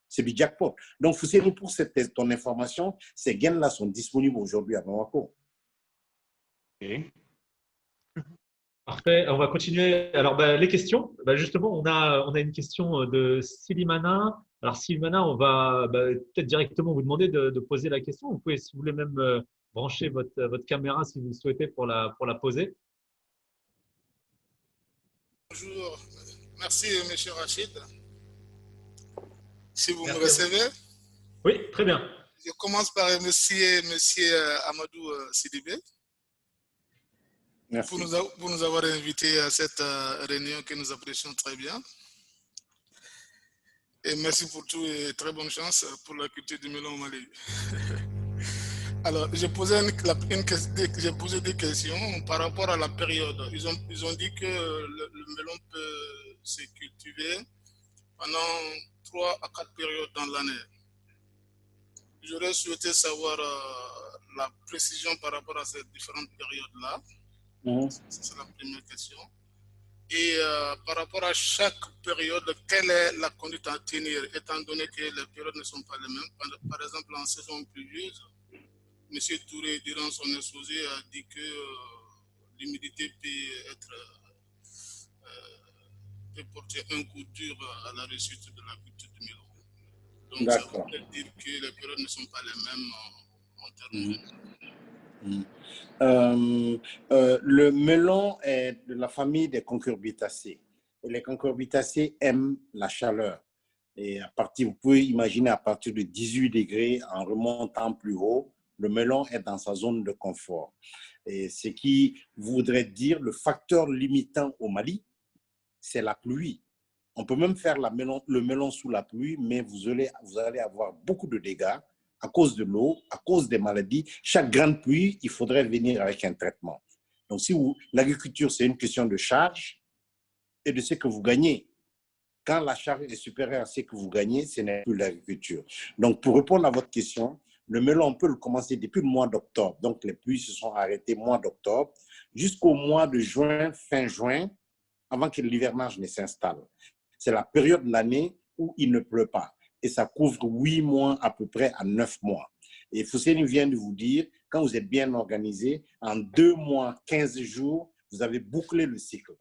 C'est du jackpot. Donc, Fousseni, pour ton information, ces gains-là sont disponibles aujourd'hui à Bamako. Ok. Parfait, on va continuer. Alors, les questions. Justement, on a une question de Silimana. Alors, Silimana, on va peut-être directement vous demander de poser la question. Vous pouvez, si vous voulez, même brancher votre caméra si vous le souhaitez pour la poser. Bonjour, merci M. Rachid. Si vous Merci me recevez, oui, très bien. je commence par remercier M. Amadou Sidibé pour nous avoir invités à cette réunion que nous apprécions très bien. Et merci pour tout et très bonne chance pour la culture du melon au Mali. Alors, j'ai posé des questions par rapport à la période. Ils ont dit que le melon peut se cultiver pendant 3 à 4 périodes dans l'année. J'aurais souhaité savoir la précision par rapport à ces différentes périodes-là. C'est la première question. Et par rapport à chaque période, quelle est la conduite à tenir, étant donné que les périodes ne sont pas les mêmes? Par exemple, en saison pluvieuse, M. Touré, durant son exposé, a dit que l'humidité peut porter un coup dur à la réussite de la culture du melon. Donc, ça veut dire que les périodes ne sont pas les mêmes en termes le melon est de la famille des concurbitacées. Et les concurbitacées aiment la chaleur. Et vous pouvez imaginer à partir de 18 degrés, en remontant plus haut, le melon est dans sa zone de confort. Et ce qui voudrait dire le facteur limitant au Mali, c'est la pluie. On peut même faire le melon sous la pluie, mais vous allez avoir beaucoup de dégâts à cause de l'eau, à cause des maladies. Chaque grande pluie, il faudrait venir avec un traitement. Donc, l'agriculture, c'est une question de charge et de ce que vous gagnez. Quand la charge est supérieure à ce que vous gagnez, ce n'est plus l'agriculture. Donc, pour répondre à votre question, le melon, on peut le commencer depuis le mois d'octobre. Donc, les pluies se sont arrêtées mois d'octobre jusqu'au mois de juin, fin juin, avant que l'hivernage ne s'installe. C'est la période de l'année où il ne pleut pas. Et ça couvre 8 mois à peu près à 9 mois. Et Fousseni vient de vous dire, quand vous êtes bien organisé, en 2 mois, 15 jours, vous avez bouclé le cycle.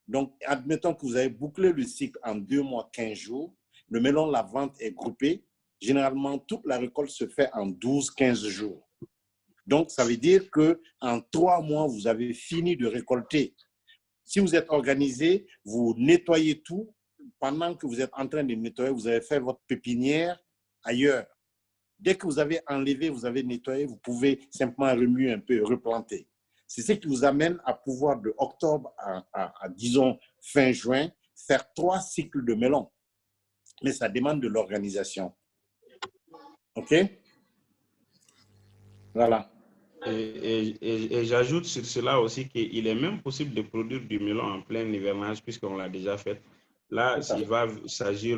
Donc, admettons que vous avez bouclé le cycle en 2 mois, 15 jours, le melon, la vente est groupée. Généralement, toute la récolte se fait en 12, 15 jours. Donc, ça veut dire qu'en 3 mois, vous avez fini de récolter. Si vous êtes organisé, vous nettoyez tout. Pendant que vous êtes en train de nettoyer, vous avez fait votre pépinière ailleurs. Dès que vous avez enlevé, vous avez nettoyé, vous pouvez simplement remuer un peu, replanter. C'est ce qui vous amène à pouvoir de octobre à disons, fin juin, faire 3 cycles de melon. Mais ça demande de l'organisation. OK? Voilà. Et j'ajoute sur cela aussi qu'il est même possible de produire du melon en plein hivernage, puisqu'on l'a déjà fait. Là, il va s'agir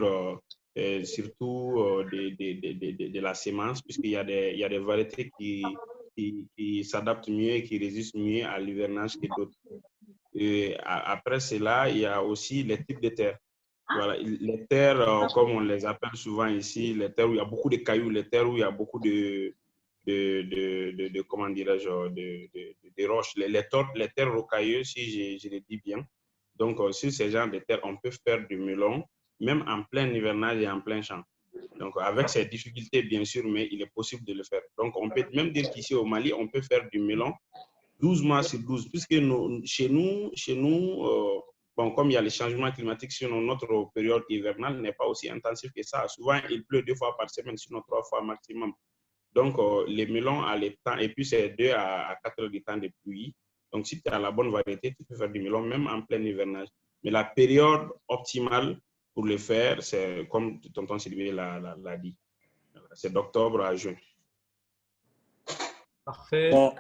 surtout de la semence, puisqu'il y a des variétés qui s'adaptent mieux et qui résistent mieux à l'hivernage que d'autres. Et après cela, il y a aussi les types de terres. Voilà, les terres, comme on les appelle souvent ici, les terres où il y a beaucoup de cailloux, les terres où il y a beaucoup comment dirais-je, de roches, les terres rocailleuses, si je le dis bien. Donc, sur ces genres de terres, on peut faire du melon, même en plein hivernage et en plein champ. Donc, avec ces difficultés, bien sûr, mais il est possible de le faire. Donc, on peut même dire qu'ici au Mali, on peut faire du melon 12 mois sur 12, puisque chez nous bon, comme il y a les changements climatiques, sinon notre période hivernale n'est pas aussi intensive que ça. Souvent, il pleut 2 fois par semaine, sinon 3 fois maximum. Donc, les melons à l'étang, et puis c'est 2 à 4 heures de temps de pluie. Donc, si tu as la bonne variété, tu peux faire du melon même en plein hivernage. Mais la période optimale pour le faire, c'est comme tonton Sylvie l'a dit, c'est d'octobre à juin. Parfait. Bon,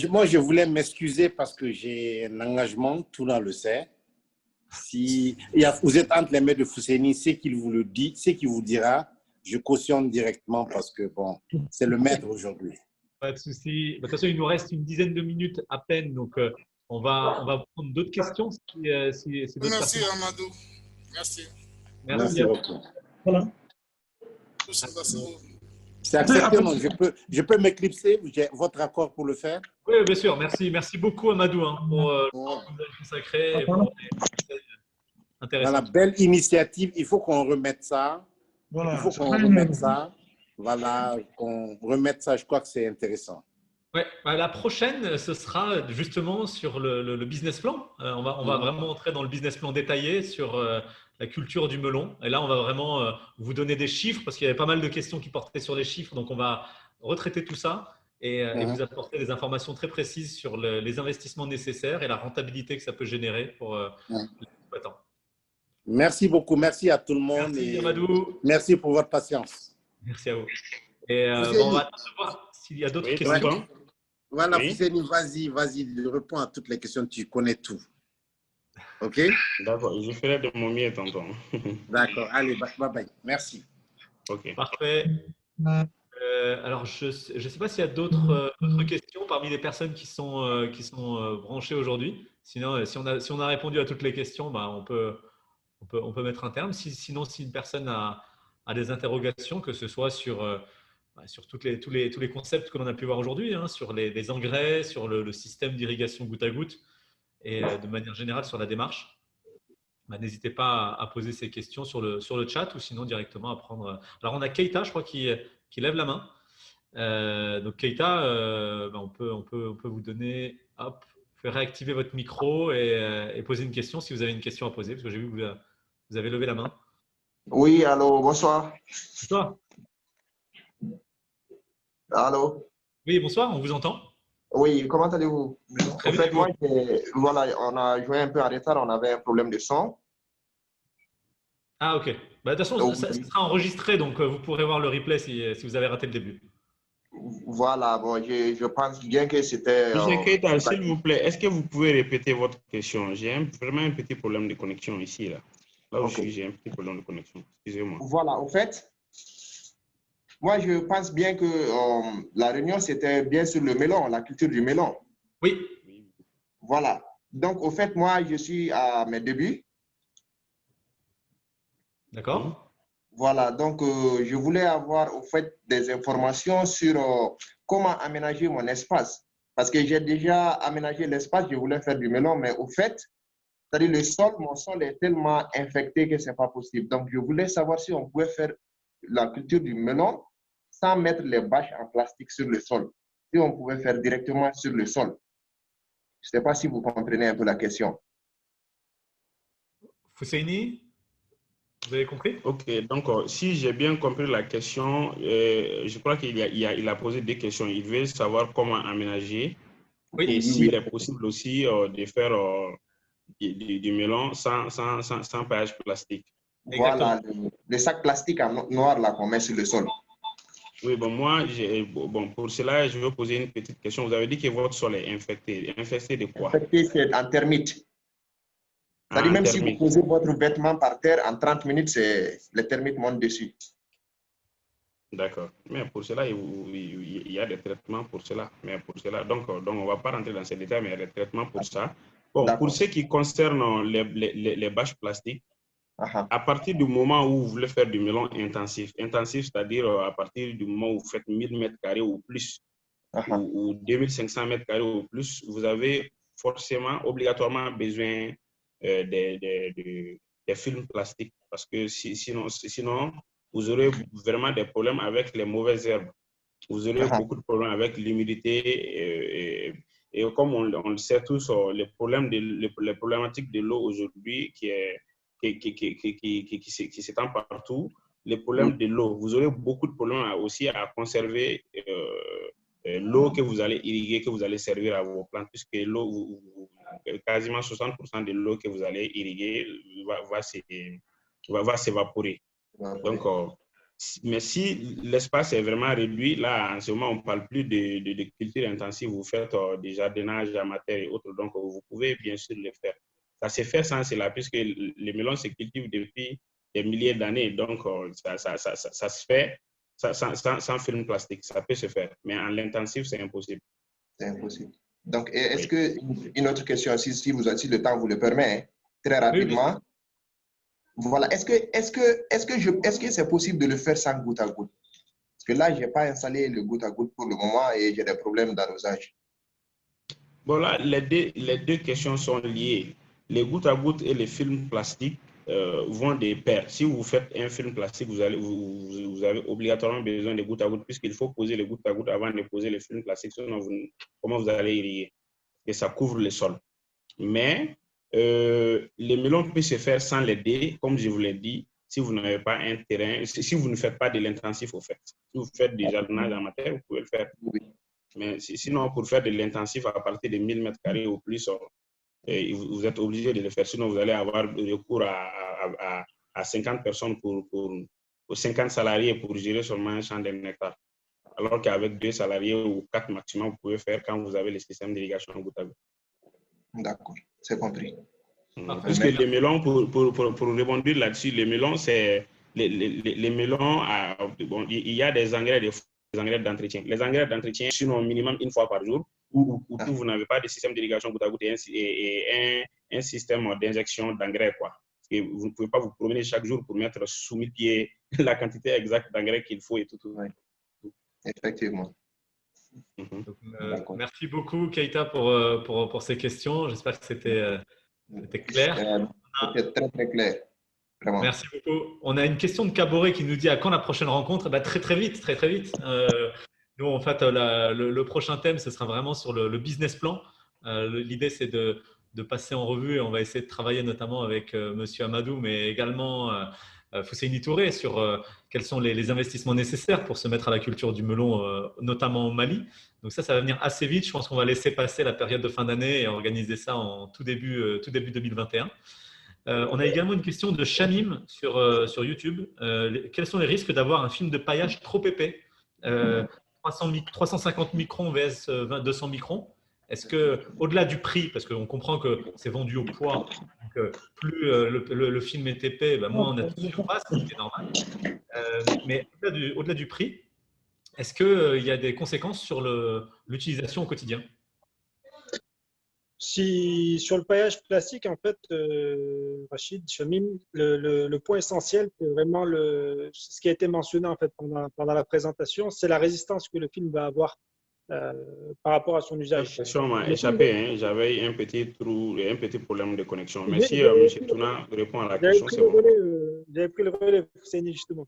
moi, je voulais m'excuser parce que j'ai un engagement, tout le monde le sait. Si vous êtes entre les mains de Fousseni, c'est qu'il vous le dit, c'est qu'il vous dira, je cautionne directement parce que bon, c'est le maître aujourd'hui. Pas de souci. De toute façon, il nous reste une dizaine de minutes à peine, donc on va prendre d'autres questions si d'autres Merci, personnes. Amadou. Merci. Merci. beaucoup. Voilà. C'est accepté, non? Je peux m'éclipser? J'ai votre accord pour le faire? Oui, bien sûr. Merci beaucoup, Amadou, hein, pour le temps que vous avez consacré et pour les conseils intéressants. Voilà, belle initiative. Il faut qu'on remette ça. Voilà. Il faut qu'on remette ça. Voilà, qu'on remette ça. Je crois que c'est intéressant. Ouais, bah, la prochaine, ce sera justement sur le business plan. On va vraiment entrer dans le business plan détaillé sur la culture du melon. Et là, on va vraiment vous donner des chiffres parce qu'il y avait pas mal de questions qui portaient sur les chiffres. Donc, on va retraiter tout ça et vous apporter des informations très précises sur les investissements nécessaires et la rentabilité que ça peut générer pour les exploitants. Merci beaucoup. Merci à tout le monde. Merci, Amadou. Merci pour votre patience. Merci à vous. Et on va voir s'il y a d'autres questions. Voilà, Oui. Fousseni, vas-y, réponds à toutes les questions, tu connais tout. OK? D'accord, je ferai de mon mieux, tonton. D'accord, allez, bye bye. Merci. OK. Parfait. Alors, je ne sais pas s'il y a d'autres questions parmi les personnes qui sont branchées aujourd'hui. Sinon, si on a répondu à toutes les questions, bah, on peut mettre un terme. Sinon, si une personne a des interrogations, que ce soit sur tous les concepts que l'on a pu voir aujourd'hui, hein, sur les engrais, sur le système d'irrigation goutte à goutte et de manière générale sur la démarche, bah, n'hésitez pas à poser ces questions sur le chat ou sinon directement à prendre. Alors, on a Keita, je crois, qui lève la main. Donc, Keita, bah, on peut vous donner, hop, vous pouvez réactiver votre micro et poser une question si vous avez une question à poser, parce que j'ai vu que vous avez levé la main. Oui, allô, bonsoir. C'est toi? Allô? Oui, bonsoir, on vous entend. Oui, comment allez-vous? Très En bien, fait, et vous? moi, voilà, on a joué un peu en retard, on avait un problème de son. Ah, ok. Bah, de toute façon, ça sera enregistré, donc vous pourrez voir le replay si vous avez raté le début. Voilà, bon, je pense bien que c'était… Monsieur Keita, s'il vous plaît, est-ce que vous pouvez répéter votre question? J'ai vraiment un petit problème de connexion ici, là. Là où je suis, j'ai un petit problème de connexion. Excusez-moi. Voilà, en fait, moi, je pense bien que la réunion, c'était bien sur le melon, la culture du melon. Oui. Voilà. Donc, au fait, moi, je suis à mes débuts. D'accord. Voilà, donc je voulais avoir au fait des informations sur comment aménager mon espace. Parce que j'ai déjà aménagé l'espace, je voulais faire du melon, mais au fait, c'est-à-dire le sol, mon sol est tellement infecté que ce n'est pas possible. Donc, je voulais savoir si on pouvait faire la culture du melon sans mettre les bâches en plastique sur le sol. Si on pouvait faire directement sur le sol. Je ne sais pas si vous comprenez un peu la question. Fousseini, vous avez compris? Ok, donc si j'ai bien compris la question, je crois qu'il a posé des questions. Il veut savoir comment aménager et s'il est possible aussi de faire du melon sans paillage plastique. Voilà, le sac plastique noir là qu'on met sur le sol. Oui, bon, moi, pour cela, je vais poser une petite question. Vous avez dit que votre sol est infecté. Infesté de quoi? Infecté, c'est en termites. C'est-à-dire même si vous posez votre vêtement par terre, en 30 minutes, les termites montent dessus. D'accord. Mais pour cela, il y a des traitements pour cela. Mais pour cela, donc on ne va pas rentrer dans ces détails, mais il y a des traitements pour ça. Bon, pour ce qui concerne les bâches plastiques, à partir du moment où vous voulez faire du melon intensif, c'est-à-dire à partir du moment où vous faites 1000 mètres carrés ou plus, ou 2500 mètres carrés ou plus, vous avez forcément, obligatoirement besoin des films plastiques. Parce que sinon, vous aurez vraiment des problèmes avec les mauvaises herbes. Vous aurez beaucoup de problèmes avec l'humidité. Et comme on le sait tous, les problématiques de l'eau aujourd'hui qui s'étend partout, les problèmes de l'eau. Vous aurez beaucoup de problèmes aussi à conserver l'eau que vous allez irriguer, que vous allez servir à vos plantes, puisque l'eau, quasiment 60% de l'eau que vous allez irriguer va s'évaporer. Donc, mais si l'espace est vraiment réduit, là, en ce moment, on ne parle plus de culture intensive. Vous faites du jardinage amateur et autres, donc vous pouvez bien sûr le faire. Ça s'est fait sans cela, puisque les melons se cultivent depuis des milliers d'années. Donc, ça se fait sans film plastique. Ça peut se faire, mais en l'intensif, c'est impossible. C'est impossible. Donc, est-ce que, une autre question, si le temps vous le permet, hein, très rapidement. Oui. Voilà, est-ce que c'est possible de le faire sans goutte à goutte? Parce que là, je n'ai pas installé le goutte à goutte pour le moment et j'ai des problèmes d'arrosage. Bon, là, les deux questions sont liées. Les gouttes à gouttes et les films plastiques vont de pair. Si vous faites un film plastique, vous avez obligatoirement besoin de gouttes à gouttes, puisqu'il faut poser les gouttes à gouttes avant de poser les films plastiques. Sinon, comment vous allez irriguer? Et ça couvre le sol. Mais les melons peuvent se faire sans les dés, comme je vous l'ai dit, si vous n'avez pas un terrain, si vous ne faites pas de l'intensif au fait. Si vous faites du jardinage amateur, vous pouvez le faire. Oui. Mais sinon, pour faire de l'intensif à partir de 1000 m² ou plus, vous êtes obligé de le faire. Sinon, vous allez avoir recours à 50 personnes pour 50 salariés pour gérer seulement un champ d'un hectare. Alors qu'avec 2 salariés ou 4 maximum, vous pouvez faire quand vous avez le système d'irrigation goutte à goutte. D'accord, c'est compris. Puisque les melons, pour rebondir là-dessus, les melons, c'est les melons, bon, il y a des engrais d'entretien. Les engrais d'entretien, sinon minimum une fois par jour, ou vous n'avez pas de système d'irrigation goutte à goutte et un système d'injection d'engrais, quoi. Parce que vous ne pouvez pas vous promener chaque jour pour mettre sous 1000 pieds la quantité exacte d'engrais qu'il faut et tout. Oui. Effectivement. Donc, merci beaucoup, Keita, pour ces questions. J'espère que c'était clair. C'était très, très clair. Vraiment. Merci beaucoup. On a une question de Caboret qui nous dit à quand la prochaine rencontre? Très, très vite, très, très vite. Nous, en fait, le prochain thème, ce sera vraiment sur le business plan. L'idée, c'est de passer en revue et on va essayer de travailler notamment avec Monsieur Amadou, mais également Fousseini Touré sur quels sont les investissements nécessaires pour se mettre à la culture du melon, notamment au Mali. Donc ça va venir assez vite. Je pense qu'on va laisser passer la période de fin d'année et organiser ça en tout début 2021. On a également une question de Shamim sur YouTube. Quels sont les risques d'avoir un film de paillage trop épais, 350 microns vs 200 microns? Est-ce que, au-delà du prix, parce qu'on comprend que c'est vendu au poids, donc plus le film est épais, moins on a de surface, ce qui est normal. Mais au-delà du prix, est-ce qu'il y a des conséquences sur l'utilisation au quotidien? Si sur le paillage plastique, en fait, Rachid, Shamim, le point essentiel, c'est vraiment ce qui a été mentionné en fait pendant la présentation, c'est la résistance que le film va avoir par rapport à son usage. La question m'a échappé, hein. J'avais un petit trou, un petit problème de connexion. Mais si M. Touna répond à la question, c'est bon. J'avais pris le relais, Fousseini, justement.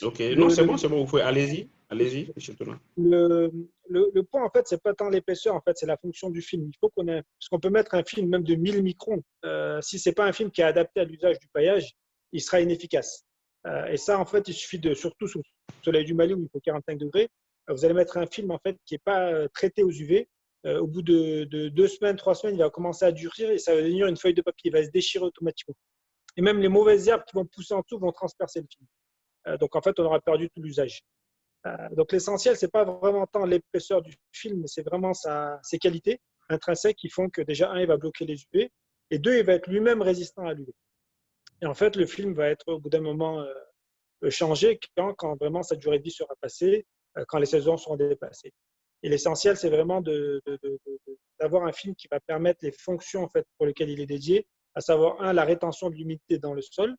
Ok, non, c'est bon, vous pouvez, allez-y, M. Touna. Le point, en fait, c'est pas tant l'épaisseur, en fait, c'est la fonction du film. Il faut parce qu'on peut mettre un film même de 1000 microns. Si c'est pas un film qui est adapté à l'usage du paillage, il sera inefficace. Et ça, en fait, il suffit surtout sous le soleil du Mali où il faut 45 degrés, vous allez mettre un film, en fait, qui n'est pas traité aux UV. Au bout de 2 semaines, 3 semaines, il va commencer à durcir et ça va devenir une feuille de papier, il va se déchirer automatiquement. Et même les mauvaises herbes qui vont pousser en dessous vont transpercer le film. Donc, en fait, on aura perdu tout l'usage. Donc, l'essentiel, ce n'est pas vraiment tant l'épaisseur du film, mais c'est vraiment ses qualités intrinsèques qui font que déjà, il va bloquer les UV et 2, il va être lui-même résistant à l'UV. Et en fait, le film va être au bout d'un moment changé quand vraiment sa durée de vie sera passée, quand les saisons seront dépassées. Et l'essentiel, c'est vraiment d'avoir un film qui va permettre les fonctions en fait, pour lesquelles il est dédié, à savoir 1, la rétention de l'humidité dans le sol,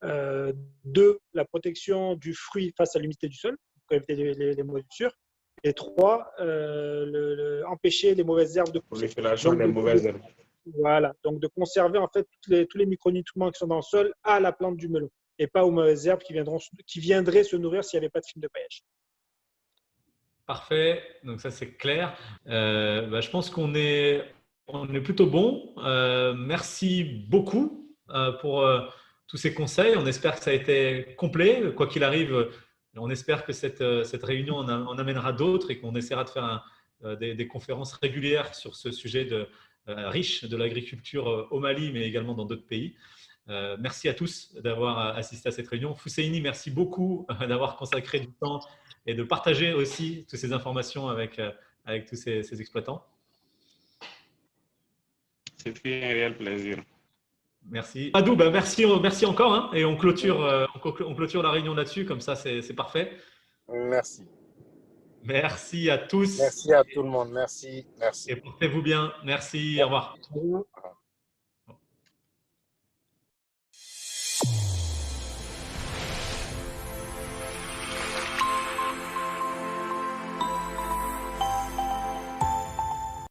2, la protection du fruit face à l'humidité du sol, pour éviter les moisissures, et 3, empêcher les mauvaises herbes de pousser. Prolifération des mauvaises herbes. Voilà, donc de conserver en fait tous les micronutriments qui sont dans le sol à la plante du melon, et pas aux mauvaises herbes qui viendraient se nourrir s'il n'y avait pas de film de paillage. Parfait, donc ça c'est clair. Je pense qu'on est plutôt bon. Merci beaucoup pour tous ces conseils. On espère que ça a été complet. Quoi qu'il arrive, on espère que cette réunion en amènera d'autres et qu'on essaiera de faire des conférences régulières sur ce sujet riche de l'agriculture au Mali, mais également dans d'autres pays. Merci à tous d'avoir assisté à cette réunion. Fousseini, merci beaucoup d'avoir consacré du temps et de partager aussi toutes ces informations avec tous ces exploitants. C'était un réel plaisir. Merci. Amadou, merci encore. Et on clôture la réunion là-dessus, comme ça c'est parfait. Merci. Merci à tous. Merci à tout le monde. Merci. Merci. Et portez-vous bien. Merci. Au revoir.